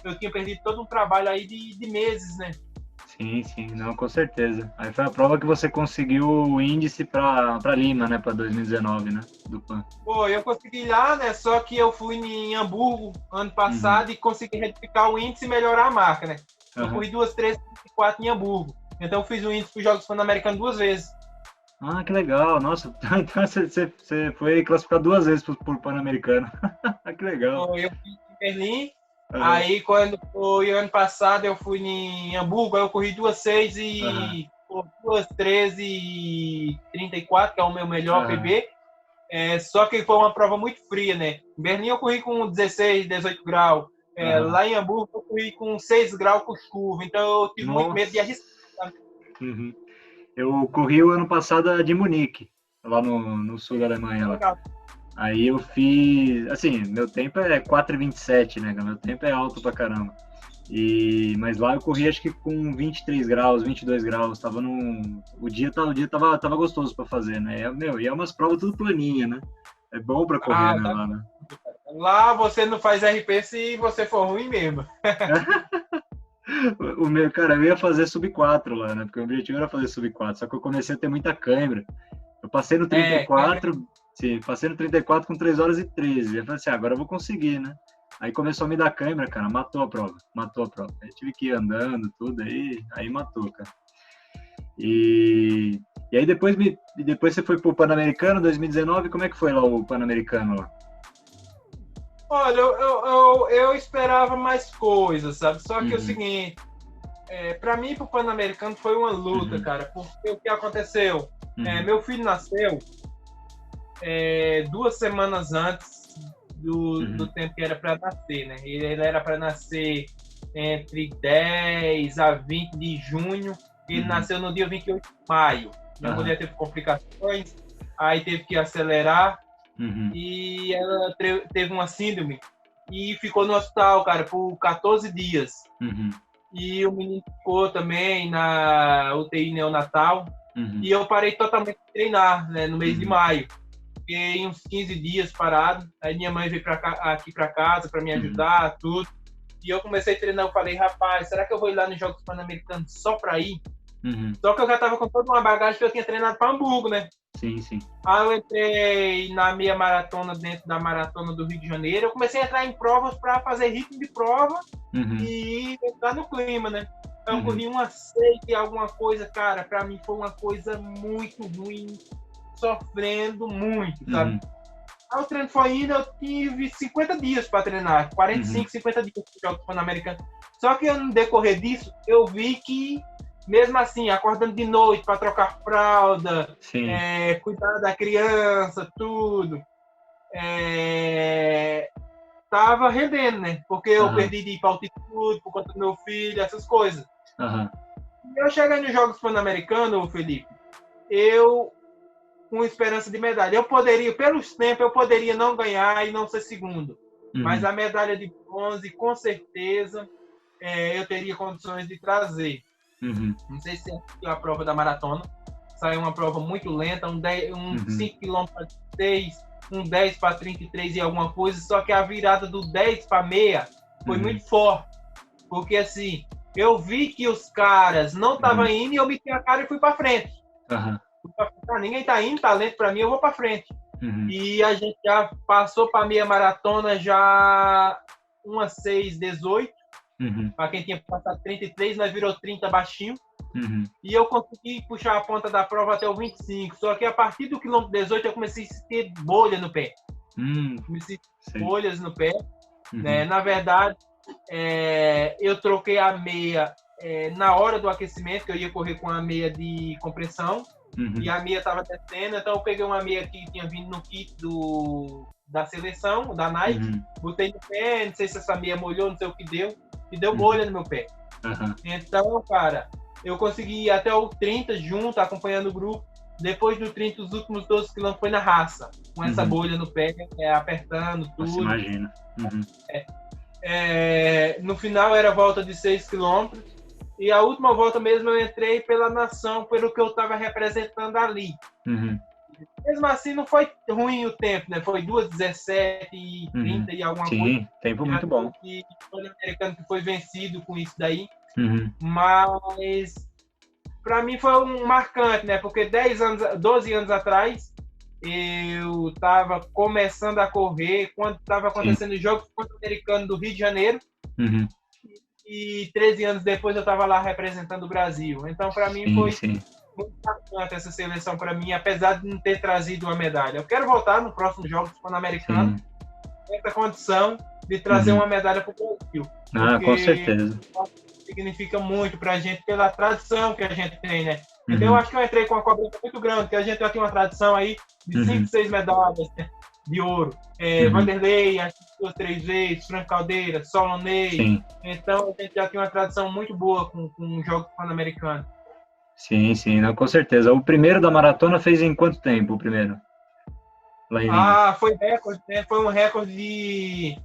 Eu tinha perdido todo um trabalho aí de meses, né? Sim, não, com certeza. Aí foi a prova que você conseguiu o índice para Lima, né, para 2019, né, do PAN. Pô, eu consegui ir lá, né, só que eu fui em Hamburgo ano passado e consegui retificar o índice e melhorar a marca, né? Eu corri 2:13:24 em Hamburgo. Então eu fiz o índice para os Jogos Pan-Americanos 2 vezes. Ah, que legal. Nossa, então você foi classificado 2 vezes por Pan-Americano. Que legal. Eu fui em Berlim. Aí, quando foi ano passado, eu fui em Hamburgo, aí eu corri 2:13:34, que é o meu melhor PB. Só que foi uma prova muito fria, né? Em Berlim eu corri com 16, 18 graus. Lá em Hamburgo eu fui com 6 graus com chuva, então eu tive muito medo de arriscar. Uhum. Eu corri o ano passado de Munique, lá no sul da Alemanha. Lá. Aí eu fiz, assim, meu tempo é 4,27, né? Meu tempo é alto pra caramba. Mas lá eu corri acho que com 23 graus, 22 graus, o dia tava gostoso para fazer, né? E é umas provas tudo planinha, né? É bom para correr, né, lá, né? Lá você não faz RP se você for ruim mesmo. Cara, eu ia fazer sub 4 lá, né? Porque o objetivo era fazer sub 4, só que eu comecei a ter muita câimbra. Eu passei no 34, sim, passei no 34 com 3 horas e 13. Eu falei assim, agora eu vou conseguir, né? Aí começou a me dar câimbra, cara, matou a prova. Aí tive que ir andando, tudo, aí matou, cara. E aí depois você foi pro Pan-Americano 2019, como é que foi lá o Pan-Americano lá? Olha, eu esperava mais coisas, sabe? Só que é o seguinte, para mim pro Pan-Americano foi uma luta, cara, porque o que aconteceu? Meu filho nasceu 2 semanas antes do tempo que era para nascer, né? Ele era para nascer entre 10 a 20 de junho, ele nasceu no dia 28 de maio. Minha mulher teve complicações, aí teve que acelerar, e ela teve uma síndrome e ficou no hospital, cara, por 14 dias. E o menino ficou também na UTI neonatal, e eu parei totalmente de treinar, né, no mês de maio. Fiquei uns 15 dias parado, aí minha mãe veio aqui para casa para me ajudar, tudo. E eu comecei a treinar, eu falei, rapaz, será que eu vou ir lá nos Jogos Pan-Americanos só para ir? Só que eu já tava com toda uma bagagem que eu tinha treinado para Hamburgo, né? Sim, sim. Aí eu entrei na meia maratona, dentro da maratona do Rio de Janeiro, eu comecei a entrar em provas para fazer ritmo de prova e entrar no clima, né? Então eu corri uma 6 e alguma coisa, cara, para mim foi uma coisa muito ruim, sofrendo muito, sabe? Aí o treino foi indo, eu tive 50 dias para treinar, 45, 50 dias para Jogos Pan-Americanos. Só que no decorrer disso, eu vi que, mesmo assim, acordando de noite para trocar fralda, cuidar da criança, tudo, tava rendendo, né? Porque eu perdi de ir para altitude por conta do meu filho, essas coisas. E eu cheguei nos Jogos Pan-Americanos, Felipe, com esperança de medalha. Eu poderia, pelos tempos, eu poderia não ganhar e não ser segundo. Mas a medalha de bronze, com certeza, eu teria condições de trazer. Não sei se é a prova da maratona. Saiu uma prova muito lenta, um 5 km para 6, um 10 para 33 e alguma coisa, só que a virada do 10 para meia foi muito forte. Porque, assim, eu vi que os caras não estavam indo e eu meti a cara e fui para frente. Ninguém tá indo, tá lento para mim, eu vou para frente. E a gente já passou para meia maratona já uma 6:18. Para quem tinha passado 33, nós virou 30 baixinho. E eu consegui puxar a ponta da prova até o 25. Só que a partir do quilômetro 18 eu comecei a ter bolha no pé. Comecei a ter bolhas no pé. Né? Na verdade, eu troquei a meia na hora do aquecimento, que eu ia correr com a meia de compressão. E a meia estava descendo, então eu peguei uma meia que tinha vindo no kit da seleção, da Nike, botei no pé, não sei se essa meia molhou, não sei o que deu, e deu bolha no meu pé. Então, cara, eu consegui ir até o 30 junto, acompanhando o grupo. Depois do 30, os últimos 12 quilômetros foi na raça, com essa bolha no pé, apertando tudo. Você imagina. No final era volta de 6 quilômetros. E a última volta mesmo eu entrei pela nação, pelo que eu estava representando ali. Mesmo assim, não foi ruim o tempo, né? Foi 2:17 e 30 e alguma coisa. Sim, tempo muito bom. E o americano que foi vencido com isso daí. Mas, para mim, foi um marcante, né? Porque 12 anos atrás, eu estava começando a correr quando estava acontecendo os Jogos Pan-Americanos do Rio de Janeiro. E 13 anos depois eu estava lá representando o Brasil. Então, para mim, foi muito importante essa seleção para mim, apesar de não ter trazido uma medalha. Eu quero voltar no próximo Jogos Pan-Americanos com essa condição de trazer uma medalha para o Brasil. Com certeza. Significa muito para a gente, pela tradição que a gente tem, né? Então, eu acho que eu entrei com uma cobrança muito grande, porque a gente já tem uma tradição aí de 5, 6 medalhas, né? de ouro. Uhum. Vanderlei, acho que 2, 3 vezes, Franco Caldeira, Solonei. Sim. Então, a gente já tem uma tradição muito boa com o jogo pan-americano. Sim, sim, não, com certeza. O primeiro da maratona fez em quanto tempo, o primeiro? Lá em Lima. Foi recorde, né? Foi um recorde de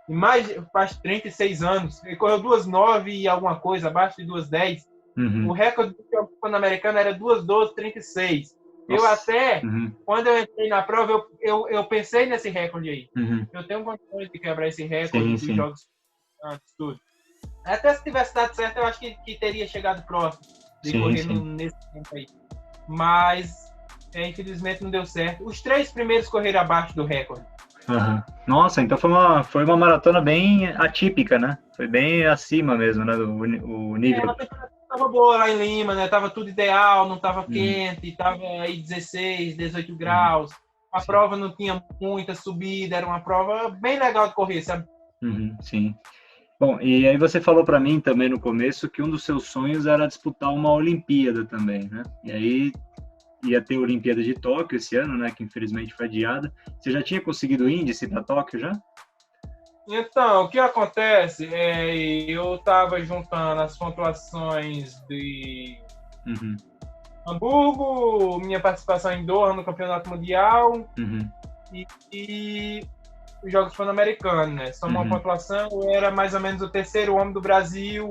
mais de 36 anos. Ele correu 2:09 e alguma coisa, abaixo de 2:10. Uhum. O recorde do campeonato pan-americano era 2:12:36. Eu Nossa. até, Uhum. quando eu entrei na prova, eu pensei nesse recorde aí. Uhum. Eu tenho condições de quebrar esse recorde Sim, dos sim. jogos antes, tudo. Até se tivesse dado certo, eu acho que teria chegado próximo de Sim, correr sim. nesse tempo aí. Mas, infelizmente, não deu certo. Os 3 primeiros correram abaixo do recorde. Uhum. Nossa, então foi uma maratona bem atípica, né? Foi bem acima mesmo, né? O nível. A temperatura estava boa lá em Lima, né? Tava tudo ideal, não estava quente, estava aí 16, 18 graus. A Sim. prova não tinha muita subida, era uma prova bem legal de correr, sabe? Uhum, sim. Bom, e aí você falou para mim também no começo que um dos seus sonhos era disputar uma Olimpíada também, né? E aí ia ter a Olimpíada de Tóquio esse ano, né? Que infelizmente foi adiada. Você já tinha conseguido o índice para Tóquio já? Então, o que acontece eu estava juntando as pontuações de Uhum, Hamburgo, minha participação em Doha no Campeonato Mundial uhum, e os Jogos Pan-Americanos, né? Só uma uhum, pontuação, eu era mais ou menos o terceiro homem do Brasil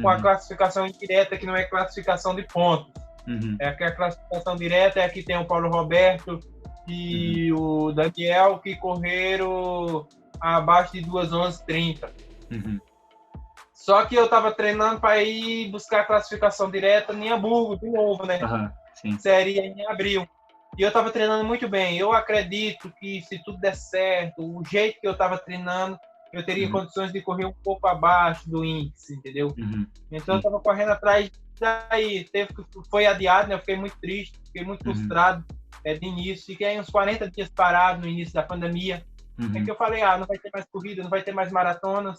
com a uhum, classificação indireta, que não é classificação de pontos. uhum, É que a classificação direta é que tem o Paulo Roberto uhum, e o Daniel, que correram abaixo de 2:11:30. uhum. Só que eu estava treinando para ir buscar a classificação direta em Hamburgo, de novo, né? Aham, sim. Seria em abril. E eu estava treinando muito bem. Eu acredito que se tudo der certo, o jeito que eu estava treinando, eu teria Uhum, condições de correr um pouco abaixo do índice, entendeu? uhum, Então eu sim. estava correndo atrás, daí foi adiado, né? Eu fiquei muito triste, fiquei muito Uhum, frustrado de início. Fiquei uns 40 dias parado no início da pandemia. É que uhum, eu falei, não vai ter mais corrida, não vai ter mais maratonas,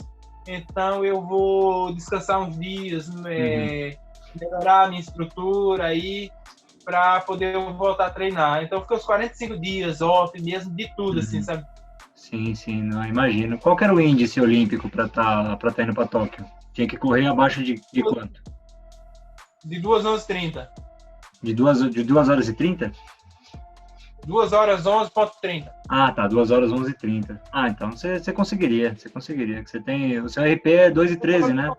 então eu vou descansar uns dias, uhum, melhorar a minha estrutura aí, para poder voltar a treinar. Então fiquei uns 45 dias off mesmo, de tudo, assim, uhum. sabe? Sim, sim, não imagino. Qual que era o índice olímpico para tá indo para Tóquio? Tinha que correr abaixo de quanto? De 2:11:30. De duas horas e 30? 2:11:30. Ah, tá, 2 horas 11 e 30. Ah, então você conseguiria, você conseguiria. Que você tem, o seu RP é 2:13, né?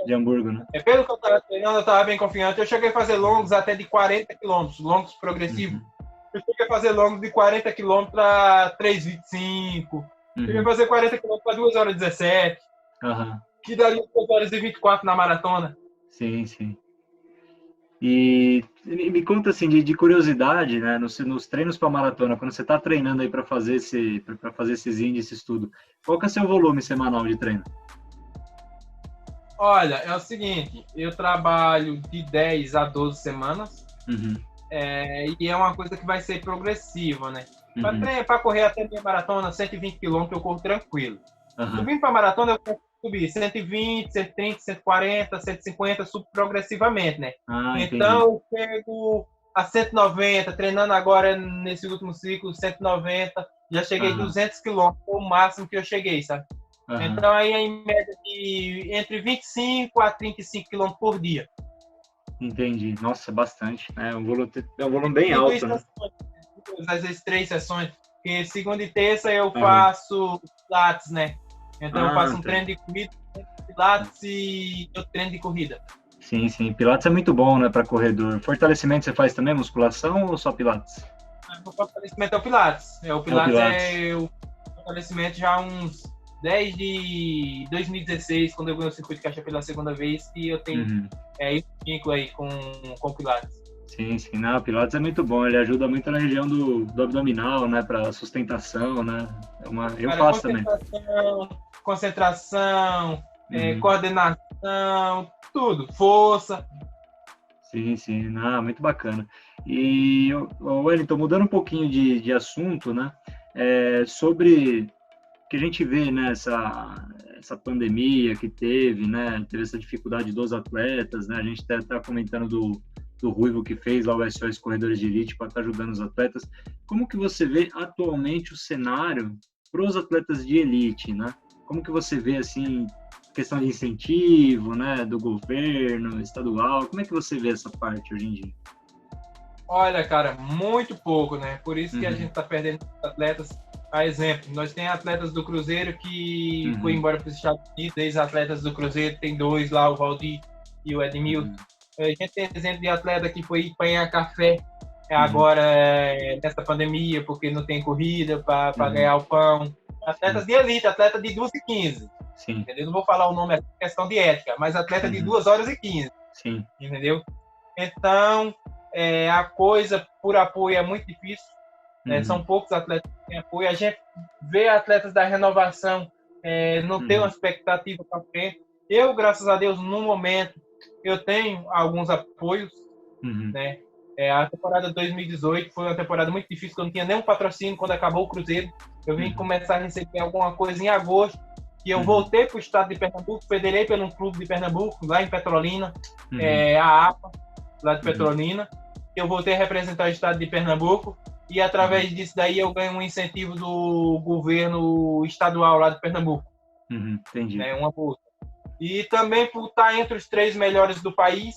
De Hamburgo, né? Pelo que eu estava treinando, eu estava bem confiante. Eu cheguei a fazer longos até de 40 quilômetros, longos progressivos. Uhum, Eu cheguei a fazer longos de 40 quilômetros para 3:25. Cheguei a uhum, fazer 40 quilômetros para 2:17, aham, que daria 2:24 na maratona. sim, sim. E me conta assim de curiosidade, né? Nos treinos para maratona, quando você está treinando aí para fazer esses índices tudo, qual que é o seu volume semanal de treino? Olha, é o seguinte, eu trabalho de 10 a 12 semanas, Uhum, e é uma coisa que vai ser progressiva, né? uhum, Para correr até minha maratona, 120 quilômetros, eu corro tranquilo. aham. Subindo para a maratona, eu consigo subir 120, 130, 140, 150, subo progressivamente, né? Ah, Então, entendi. eu pego a 190, treinando agora nesse último ciclo, 190, já cheguei Aham, 200 quilômetros, foi o máximo que eu cheguei, sabe? aham. Então, aí é em média de entre 25 a 35 quilômetros por dia. Entendi. Nossa, bastante. É um volume bem Divido alto, isso né? às vezes 3 sessões, porque segunda e terça eu Aham. faço pilates, né? Então eu Ah, faço um tá. treino de corrida, pilates e outro treino de corrida. Sim, sim. Pilates é muito bom, né, para corredor. Fortalecimento você faz também, musculação ou só Pilates? O fortalecimento é o pilates. O É o pilates Pilates. é o fortalecimento já há uns 10 de 2016, quando eu ganhei o circuito de caixa pela segunda vez, que eu tenho Uhum. esse vínculo aí com o pilates. Sim, sim. Não, o Pilates é muito bom. Ele ajuda muito na região do abdominal, né, para sustentação, né? Eu Cara, faço também. concentração, Uhum. coordenação, tudo, força. Sim, sim. Não, muito bacana. E, Wellington, mudando um pouquinho de assunto, né? Sobre que a gente vê, né, essa pandemia que teve, né, teve essa dificuldade dos atletas, né, a gente está comentando do Ruivo, que fez lá o SOS Corredores de Elite para estar ajudando os atletas. Como que você vê atualmente o cenário para os atletas de elite, né? Como que você vê, assim, questão de incentivo, né, do governo estadual? Como é que você vê essa parte hoje em dia? Olha, cara, muito pouco, né? Por isso que a gente tá perdendo atletas. A exemplo, nós temos atletas do Cruzeiro que foi embora para os Estados Unidos, ex-atletas do Cruzeiro, tem 2 lá, o Valdir e o Edmilson. A gente tem exemplo de atleta que foi apanhar café agora nessa pandemia, porque não tem corrida para ganhar o pão. Atletas de elite, atleta de 2h15. Sim. Entendeu? Não vou falar o nome, é questão de ética, mas atleta de 2h15. Sim. Entendeu? Então, a coisa por apoio é muito difícil. São poucos atletas que têm apoio. A gente vê atletas da renovação não ter uma expectativa para frente. Eu, graças a Deus, no momento, eu tenho alguns apoios. Né? A temporada de 2018 foi uma temporada muito difícil, que eu não tinha nenhum patrocínio quando acabou o Cruzeiro. Eu vim começar a receber alguma coisa em agosto, e eu voltei para o estado de Pernambuco, federei pelo clube de Pernambuco, lá em Petrolina, a APA, lá de Petrolina. Eu voltei a representar o estado de Pernambuco, e através disso daí eu ganho um incentivo do governo estadual lá de Pernambuco. Entendi. Né, uma bolsa. E também por estar entre os 3 melhores do país,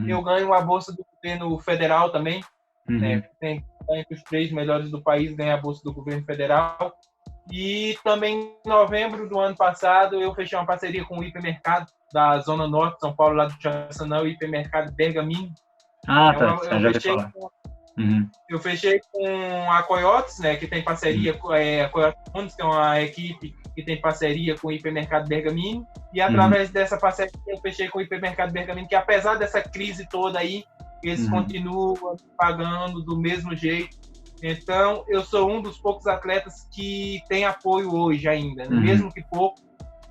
eu ganho uma bolsa do governo federal também. Né, tem entre os 3 melhores do país, ganha a bolsa do governo federal. E também em novembro do ano passado eu fechei uma parceria com o Hipermercado da Zona Norte de São Paulo, lá do Jaçanã, o Hipermercado Bergamini. Tá, já vai falar. Eu fechei com a Coyotes, né, que tem parceria com a Coyotes, que é uma equipe que tem parceria com o Hipermercado Bergamini. E através dessa parceria eu fechei com o Hipermercado Bergamini, que apesar dessa crise toda aí, eles continuam pagando do mesmo jeito. Então, eu sou um dos poucos atletas que tem apoio hoje ainda, né? Mesmo que pouco,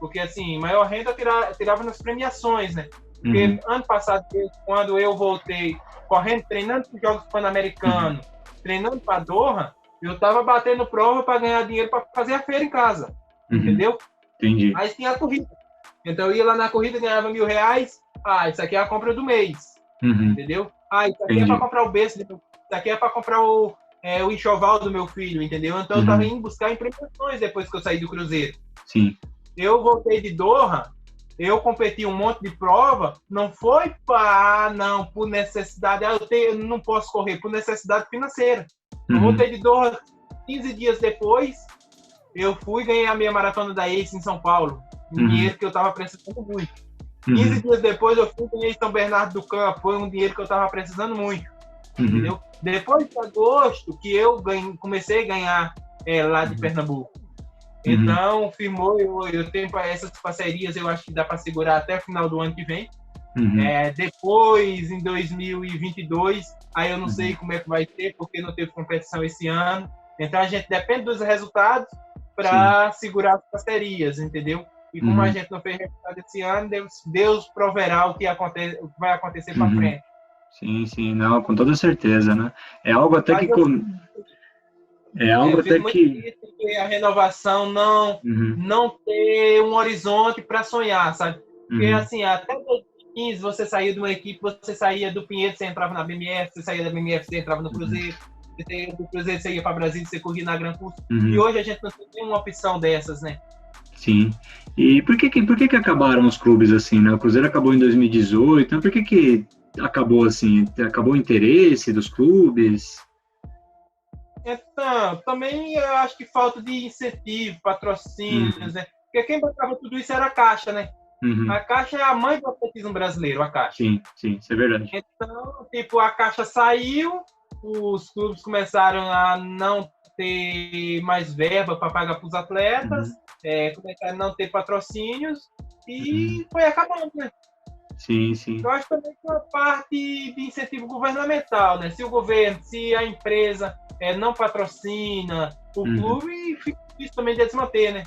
porque assim, maior renda eu tirava nas premiações, né? Porque ano passado, quando eu voltei correndo, treinando para os Jogos Pan-Americanos, treinando para Doha, eu estava batendo prova para ganhar dinheiro para fazer a feira em casa, entendeu? Entendi. Mas tinha a corrida. Então, eu ia lá na corrida, ganhava R$1.000. Isso aqui é a compra do mês, entendeu? Isso aqui é para comprar o berço, isso aqui é para comprar o enxoval do meu filho, entendeu? Então, eu estava indo buscar premiações depois que eu saí do Cruzeiro. Sim. Eu voltei de Doha, eu competi um monte de prova, não foi por necessidade, eu não posso correr, por necessidade financeira. Eu voltei de Doha 15 dias depois, eu fui e ganhei a minha maratona da ACE em São Paulo, um dinheiro que eu estava precisando muito. 15 dias depois, eu fui e ganhei São Bernardo do Campo, foi um dinheiro que eu estava precisando muito, entendeu? Depois de agosto, que eu comecei a ganhar lá de Pernambuco. Então, firmou, eu tenho essas parcerias, eu acho que dá para segurar até o final do ano que vem. Depois, em 2022, aí eu não sei como é que vai ser, porque não teve competição esse ano. Então, a gente depende dos resultados para segurar as parcerias, entendeu? E como a gente não fez resultado esse ano, Deus proverá o que vai acontecer para frente. Sim, não, com toda certeza, né? É algo até que... Eu fico muito triste que a renovação não ter um horizonte para sonhar, sabe? Porque, assim, até 2015 você saía de uma equipe, você saía do Pinheiro, você entrava na BMF, você saía da BMF, você entrava no Cruzeiro, você saía do Cruzeiro, você ia para Brasília, você corria na Gran Curso. E hoje a gente não tem nenhuma opção dessas, né? Sim. E por que acabaram os clubes assim, né? O Cruzeiro acabou em 2018, então por que acabou assim? Acabou o interesse dos clubes? Então, também eu acho que falta de incentivo, patrocínios, né? Porque quem bancava tudo isso era a Caixa, né? A Caixa é a mãe do atletismo brasileiro, a Caixa. Sim, isso é verdade. Então, tipo, a Caixa saiu, os clubes começaram a não ter mais verba para pagar para os atletas, começaram a não ter patrocínios e foi acabando, né? Sim. Eu acho também que é uma parte de incentivo governamental, né? Se o governo, se a empresa não patrocina o clube, fica difícil também de desmanter, né?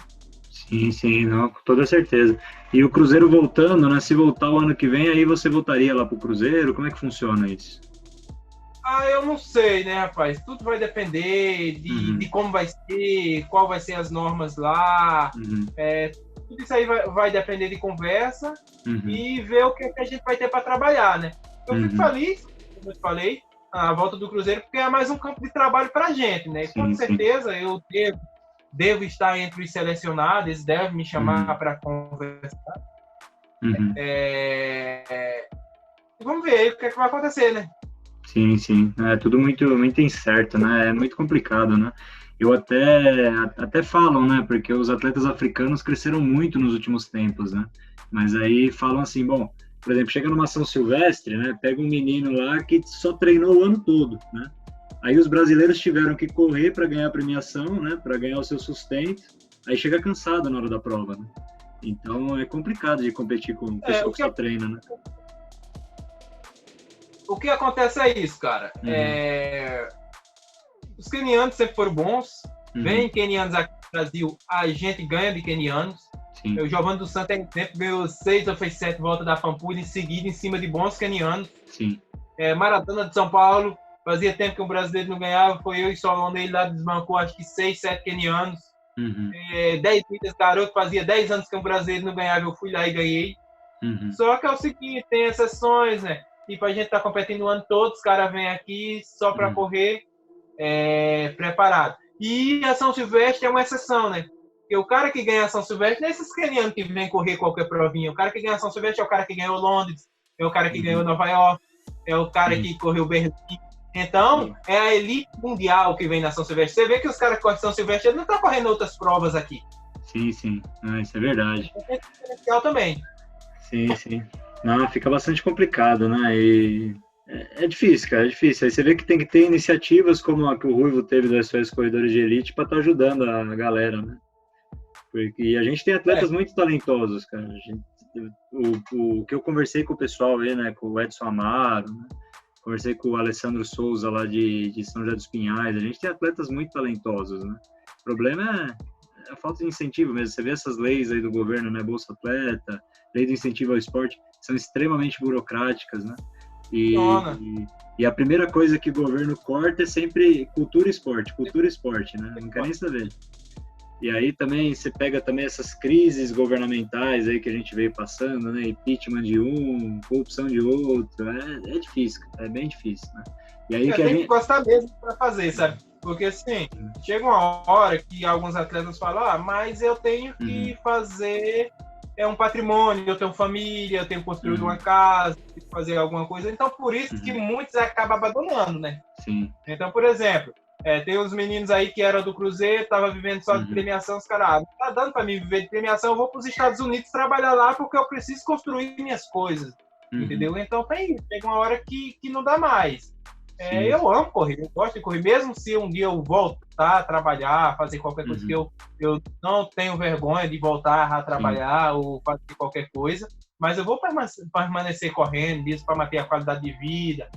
Sim, não, com toda certeza. E o Cruzeiro voltando, né? Se voltar o ano que vem, aí você voltaria lá pro Cruzeiro? Como é que funciona isso? Eu não sei, né, rapaz? Tudo vai depender de como vai ser, qual vai ser as normas lá. Tudo isso aí vai depender de conversa e ver o que a gente vai ter para trabalhar, né? Eu fico feliz, como eu te falei, a volta do Cruzeiro, porque é mais um campo de trabalho para a gente, né? Com certeza eu devo estar entre os selecionados, eles devem me chamar para conversar. Vamos ver o que é que vai acontecer, né? Sim. É tudo muito, muito incerto, né? É muito complicado, né? Eu até falam, né? Porque os atletas africanos cresceram muito nos últimos tempos, né? Mas aí falam assim, bom, por exemplo, chega numa São Silvestre, né? Pega um menino lá que só treinou o ano todo, né? Aí os brasileiros tiveram que correr para ganhar a premiação, né? Para ganhar o seu sustento. Aí chega cansado na hora da prova, né? Então é complicado de competir com o pessoal que só treina, né? O que acontece é isso, cara. Os quenianos sempre foram bons. Vem quenianos aqui no Brasil, a gente ganha de quenianos. O Giovanni dos Santos sempre ganhou 6 ou fez 7 voltas da Pampulha em seguida em cima de bons quenianos. Maratona de São Paulo, fazia tempo que um brasileiro não ganhava, foi eu e Solon, ele lá desbancou acho que 6, 7 quenianos. 10 milhas garoto, fazia 10 anos que um brasileiro não ganhava, eu fui lá e ganhei. Só que é o seguinte, tem exceções, né? Tipo, a gente tá competindo o ano todo, os caras vêm aqui só para correr preparado. E a São Silvestre é uma exceção, né? Porque o cara que ganha a São Silvestre não é esses quenianos que vêm correr qualquer provinha. O cara que ganha a São Silvestre é o cara que ganhou Londres, é o cara que ganhou Nova York, é o cara que correu Berlim. Então, é a elite mundial que vem na São Silvestre. Você vê que os caras que correm São Silvestre não estão correndo outras provas aqui. Sim. Isso é verdade. É diferencial também. Sim. Não, fica bastante complicado, né? E é difícil, cara, é difícil. Aí você vê que tem que ter iniciativas como a que o Ruivo teve das SOS Corredores de Elite para estar ajudando a galera, né? Porque a gente tem atletas muito talentosos, cara. O que eu conversei com o pessoal aí, né? Com o Edson Amaro, né? Conversei com o Alessandro Souza lá de São José dos Pinhais. A gente tem atletas muito talentosos, né? O problema é a falta de incentivo mesmo. Você vê essas leis aí do governo, né? Bolsa Atleta, lei do incentivo ao esporte, são extremamente burocráticas, né? E a primeira coisa que o governo corta é sempre cultura e esporte, né? Não quer nem saber. E aí também você pega também essas crises governamentais aí que a gente veio passando, né? Impeachment de um, corrupção de outro, é difícil, é bem difícil, né? E aí tem que gostar mesmo para fazer, sabe? Porque assim, chega uma hora que alguns atletas falam, mas eu tenho que fazer um patrimônio, eu tenho família, eu tenho que construir uma casa, tenho que fazer alguma coisa. Então, por isso que muitos acabam abandonando, né? Então, por exemplo, tem uns meninos aí que eram do Cruzeiro, estavam vivendo só de premiação, os caras, não tá dando para mim viver de premiação, eu vou para os Estados Unidos trabalhar lá porque eu preciso construir minhas coisas, entendeu? Então, chega uma hora que não dá mais. Eu amo correr, eu gosto de correr, mesmo se um dia eu voltar a trabalhar, fazer qualquer coisa que eu não tenho vergonha de voltar a trabalhar ou fazer qualquer coisa, mas eu vou permanecer correndo, isso para manter a qualidade de vida,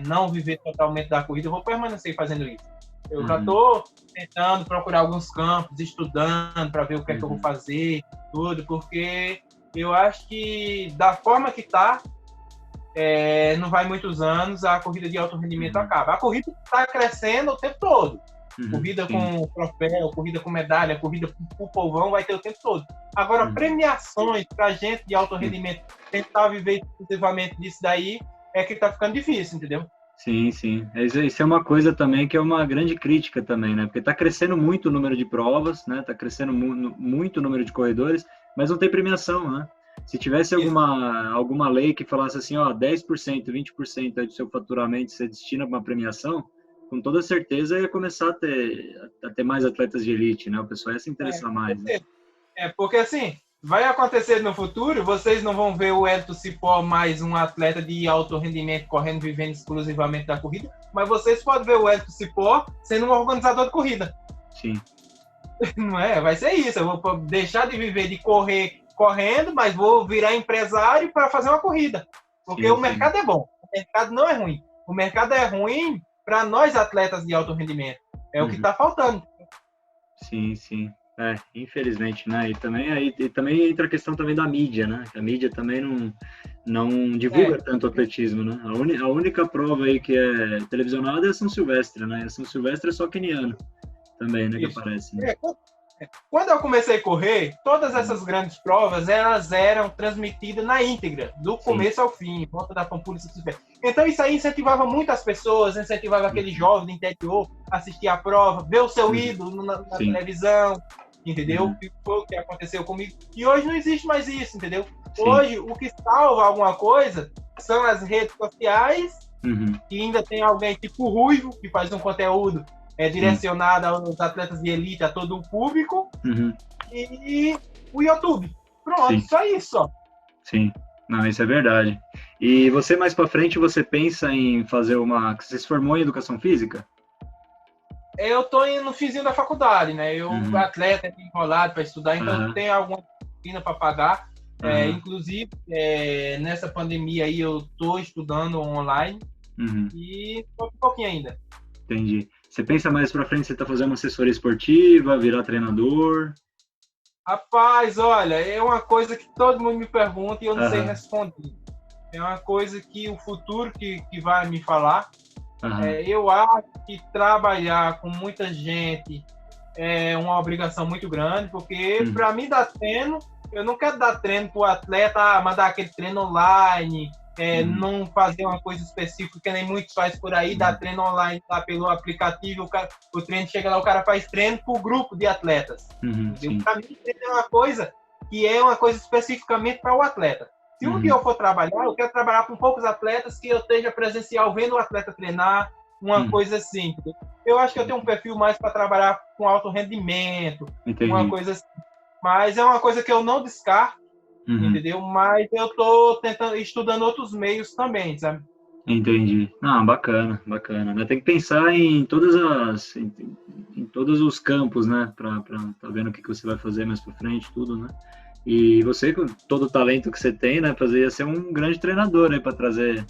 não viver totalmente da corrida, eu vou permanecer fazendo isso. Eu já estou tentando procurar alguns campos, estudando para ver o que é que eu vou fazer, tudo, porque eu acho que da forma que está, não vai muitos anos, a corrida de alto rendimento acaba. A corrida está crescendo o tempo todo. Corrida com troféu, corrida com medalha, corrida com povão vai ter o tempo todo. Agora, premiações para gente de alto rendimento tentar viver exclusivamente disso daí é que está ficando difícil, entendeu? Sim. Isso é uma coisa também que é uma grande crítica também, né? Porque está crescendo muito o número de provas, né? Está crescendo muito o número de corredores, mas não tem premiação, né? Se tivesse alguma lei que falasse assim, 10%, 20% do seu faturamento você destina para uma premiação, com toda certeza ia começar a ter mais atletas de elite, né? O pessoal ia se interessar mais. Né? Porque assim, vai acontecer no futuro, vocês não vão ver o Hélito Cipó mais um atleta de alto rendimento correndo, vivendo exclusivamente da corrida, mas vocês podem ver o Hélito Cipó sendo um organizador de corrida. Sim. Não é? Vai ser isso, eu vou deixar de viver de correndo, mas vou virar empresário para fazer uma corrida. Porque o mercado é bom, o mercado não é ruim. O mercado é ruim para nós atletas de alto rendimento. É o que está faltando. Sim. Infelizmente, né? E também entra a questão também da mídia, né? A mídia também não divulga tanto o atletismo, né? A única prova aí que é televisionada é a São Silvestre, né? A São Silvestre é só queniano também, né? Que aparece. Né? Quando eu comecei a correr, todas essas grandes provas, elas eram transmitidas na íntegra, do começo ao fim, volta da Pampulha. Então isso aí incentivava muitas pessoas, incentivava aquele jovem do interior a assistir a prova, ver o seu ídolo na televisão, entendeu? Que foi o que aconteceu comigo. E hoje não existe mais isso, entendeu? Hoje, o que salva alguma coisa são as redes sociais, que ainda tem alguém tipo o Ruivo, que faz um conteúdo direcionado aos atletas de elite, a todo o público, e o YouTube. Pronto, só isso. Ó. Sim, não, isso é verdade. E você, mais pra frente, você pensa em fazer uma... Você se formou em Educação Física? Eu tô no finzinho da faculdade, né? Eu, atleta, enrolado para estudar, então eu tenho alguma disciplina para pagar. Inclusive, nessa pandemia aí, eu tô estudando online e tô um pouquinho ainda. Entendi. Você pensa mais pra frente, você tá fazendo uma assessoria esportiva, virar treinador? Rapaz, olha, é uma coisa que todo mundo me pergunta e eu não sei responder. É uma coisa que o futuro que vai me falar. Eu acho que trabalhar com muita gente é uma obrigação muito grande, porque para mim dar treino, eu não quero dar treino para o atleta, mandar aquele treino online, não fazer uma coisa específica que nem muitos fazem por aí, dar treino online lá pelo aplicativo, o treino chega lá, o cara faz treino para o grupo de atletas. Para mim, treino é uma coisa que é uma coisa especificamente para o atleta. Se um dia eu for trabalhar, eu quero trabalhar com poucos atletas que eu esteja presencial vendo o atleta treinar, uma coisa assim. Eu acho que eu tenho um perfil mais para trabalhar com alto rendimento, uma coisa assim. Mas é uma coisa que eu não descarto, entendeu? Mas eu estou estudando outros meios também, sabe? Entendi. Ah, bacana, bacana. Né? Tem que pensar em em todos os campos, né? Para tá vendo o que você vai fazer mais para frente, tudo, né? E você, com todo o talento que você tem, né, ia ser um grande treinador, né, para trazer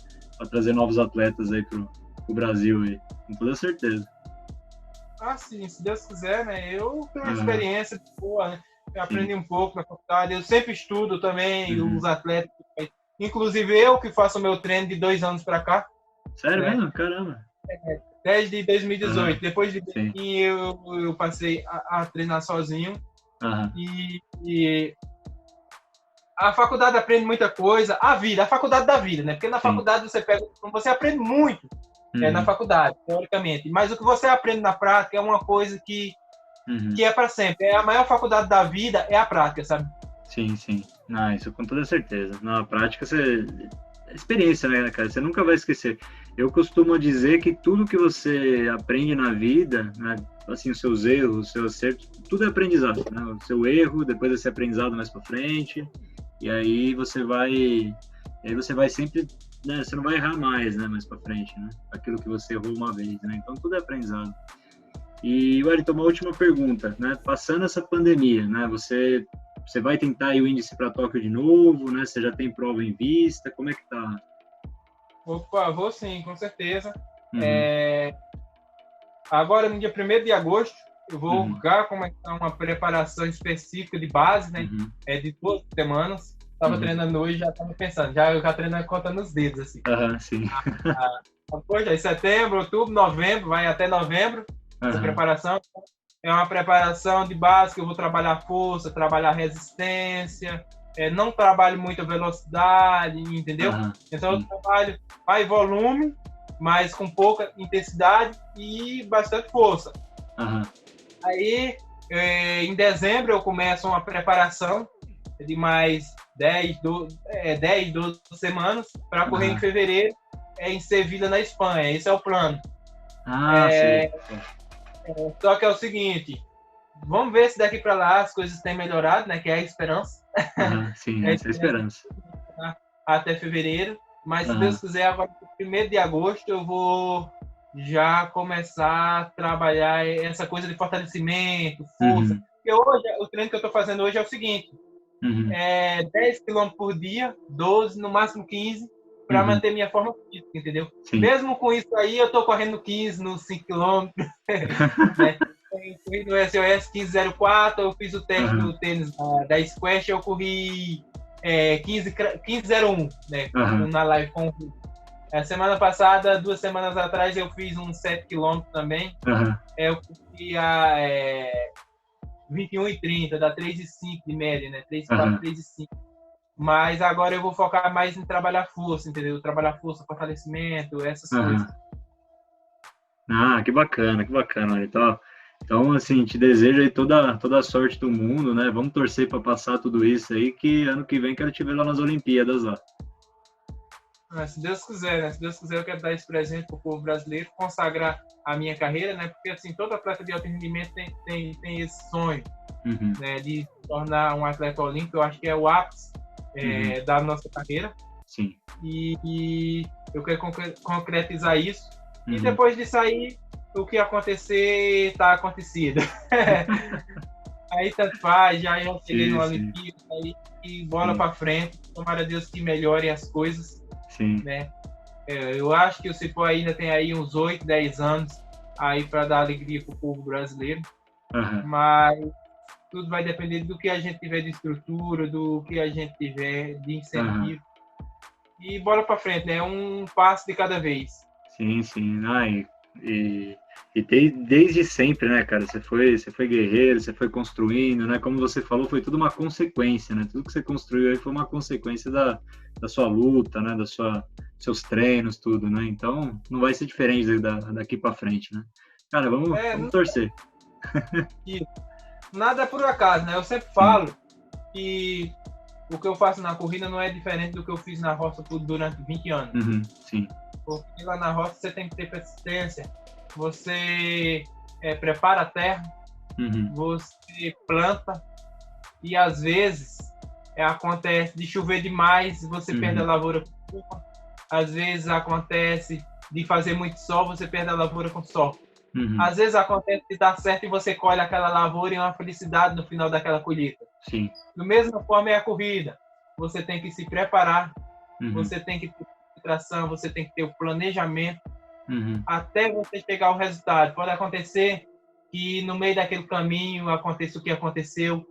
novos atletas aí pro Brasil aí, com toda certeza. Ah, sim, se Deus quiser, né? Eu tenho uma experiência boa, né? Eu aprendi um pouco na faculdade, eu sempre estudo também os atletas, inclusive eu que faço o meu treino de 2 anos para cá. Sério mesmo? Caramba! Desde 2018, depois de 2018 eu passei a treinar sozinho. E a faculdade aprende muita coisa, a faculdade da vida, né? Porque na faculdade você aprende muito na faculdade, teoricamente. Mas o que você aprende na prática é uma coisa que é para sempre. É a maior faculdade da vida, é a prática, sabe? Sim, sim. Não, isso com toda certeza. Na prática, é experiência, né, cara? Você nunca vai esquecer. Eu costumo dizer que tudo que você aprende na vida, né, assim, os seus erros, os seus acertos, tudo é aprendizado, né? O seu erro, depois esse aprendizado mais para frente, e aí você vai sempre, né, você não vai errar mais, né, mais para frente, né? Aquilo que você errou uma vez, né? Então tudo é aprendizado. E, Wellington, uma última pergunta, né? Passando essa pandemia, né? Você vai tentar ir o índice para Tóquio de novo, né? Você já tem prova em vista? Como é que tá? Opa, vou sim, com certeza. Agora, no dia 1º de agosto, eu vou já começar uma preparação específica de base, né? De 2 semanas. Estava treinando hoje, já estava pensando. Eu já treinando contando os dedos, assim. Sim. Depois, aí, setembro, outubro, novembro, vai até novembro, essa preparação. É uma preparação de base que eu vou trabalhar força, trabalhar resistência, não trabalho muita velocidade, entendeu? Então eu trabalho mais volume, mas com pouca intensidade e bastante força. Aí, em dezembro, eu começo uma preparação de mais 10, 12 semanas para correr em fevereiro em Sevilha, na Espanha. Esse é o plano. Só que é o seguinte, vamos ver se daqui para lá as coisas têm melhorado, né? Que é a esperança. Sim, essa é a esperança. Até fevereiro. Mas se Deus quiser, agora no 1º de agosto eu vou já começar a trabalhar essa coisa de fortalecimento, força. Porque hoje, o treino que eu estou fazendo hoje é o seguinte, 10 km por dia, 12, no máximo 15, para manter minha forma física, entendeu? Sim. Mesmo com isso aí, eu tô correndo 15 nos 5 km, né? Eu corri no SOS 15,04, eu fiz o teste do tênis da Squash, eu corri 15,01, né? Na live com a semana passada, 2 semanas atrás, eu fiz uns 7 km também. Eu corri 21,30, dá 3,5 de média, né? 3,4, 3,5. Mas agora eu vou focar mais em trabalhar força, entendeu? Trabalhar força, fortalecimento, essas coisas. Ah, que bacana, olha. Então, assim, te desejo aí toda a sorte do mundo, né? Vamos torcer para passar tudo isso aí, que ano que vem quero te ver lá nas Olimpíadas lá. Se Deus quiser, né? Se Deus quiser, eu quero dar esse presente para o povo brasileiro, consagrar a minha carreira, né? Porque, assim, todo atleta de alto rendimento tem esse sonho, né? De se tornar um atleta olímpico. Eu acho que é o ápice da nossa carreira. Sim. E eu quero concretizar isso. E depois disso aí, o que acontecer, está acontecido. Aí tanto faz, já eu cheguei no Olimpíada, aí e bola para frente. Tomara a Deus que melhore as coisas. Sim. Né? Eu acho que o Cipó ainda tem aí uns 8, 10 anos aí para dar alegria para o povo brasileiro. Mas tudo vai depender do que a gente tiver de estrutura, do que a gente tiver de incentivo. E bola para frente, né? Um passo de cada vez. Sim. E desde sempre, né, cara? Você foi guerreiro, você foi construindo, né? Como você falou, foi tudo uma consequência, né? Tudo que você construiu aí foi uma consequência da sua luta, né? Seus treinos, tudo, né? Então, não vai ser diferente daqui para frente, né? Cara, vamos torcer. Nada é por acaso, né? Eu sempre falo que o que eu faço na corrida não é diferente do que eu fiz na roça durante 20 anos. Sim. Porque lá na roça você tem que ter persistência, você prepara a terra, você planta e às vezes acontece de chover demais, você perde a lavoura com chuva. Às vezes acontece de fazer muito sol, você perde a lavoura com sol. Às vezes acontece de dar certo e você colhe aquela lavoura e uma felicidade no final daquela colheita. Sim. Da mesma forma é a corrida. Você tem que se preparar, você tem que ter concentração, você tem que ter o planejamento até você chegar ao resultado. Pode acontecer que no meio daquele caminho aconteça o que aconteceu,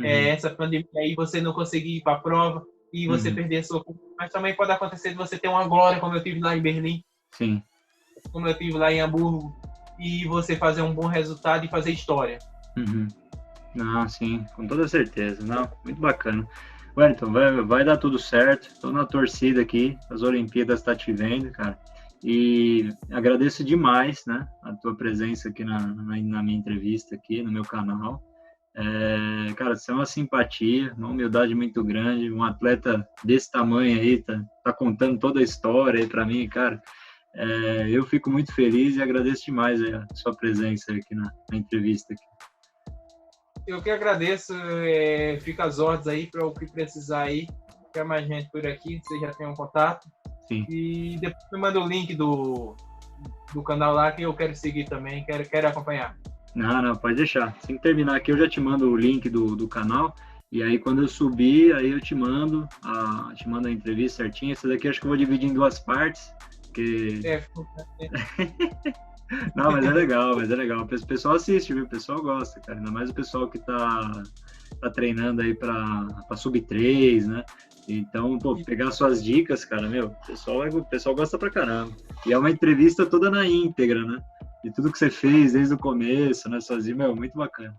essa pandemia aí, você não conseguir ir para a prova e você perder a sua corrida. Mas também pode acontecer de você ter uma glória, como eu tive lá em Berlim, como eu tive lá em Hamburgo, e você fazer um bom resultado e fazer história. Não, sim, com toda certeza. Não, muito bacana. Wellington, vai dar tudo certo. Estou na torcida aqui, as Olimpíadas tá te vendo, cara. E agradeço demais, né, a tua presença aqui na minha entrevista aqui no meu canal. Cara, você é uma simpatia, uma humildade muito grande, um atleta desse tamanho aí, tá contando toda a história aí para mim, cara. Eu fico muito feliz e agradeço demais a sua presença aqui na entrevista. Eu que agradeço, fica às ordens aí para o que precisar aí, quer mais gente por aqui, você já tem um contato. Sim. E depois me manda o link do canal lá que eu quero seguir também, quero acompanhar. Não, pode deixar. Assim que terminar aqui, eu já te mando o link do canal. E aí, quando eu subir, aí eu te mando a entrevista certinha. Essa daqui acho que eu vou dividir em 2 partes. Porque... Não, mas é legal. O pessoal assiste, viu? O pessoal gosta, cara. Ainda mais o pessoal que tá treinando aí para sub-3, né? Então, pegar suas dicas, cara, o pessoal gosta pra caramba. E é uma entrevista toda na íntegra, né? De tudo que você fez desde o começo, né? Sozinho, muito bacana.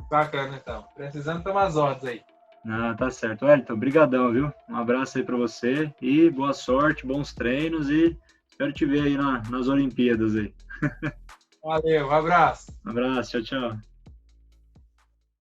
Bacana, então. Precisando tomar as ordens aí. Não, tá certo. Wellington, brigadão, viu? Um abraço aí pra você e boa sorte, bons treinos e espero te ver aí nas Olimpíadas aí. Valeu, um abraço. Um abraço, tchau.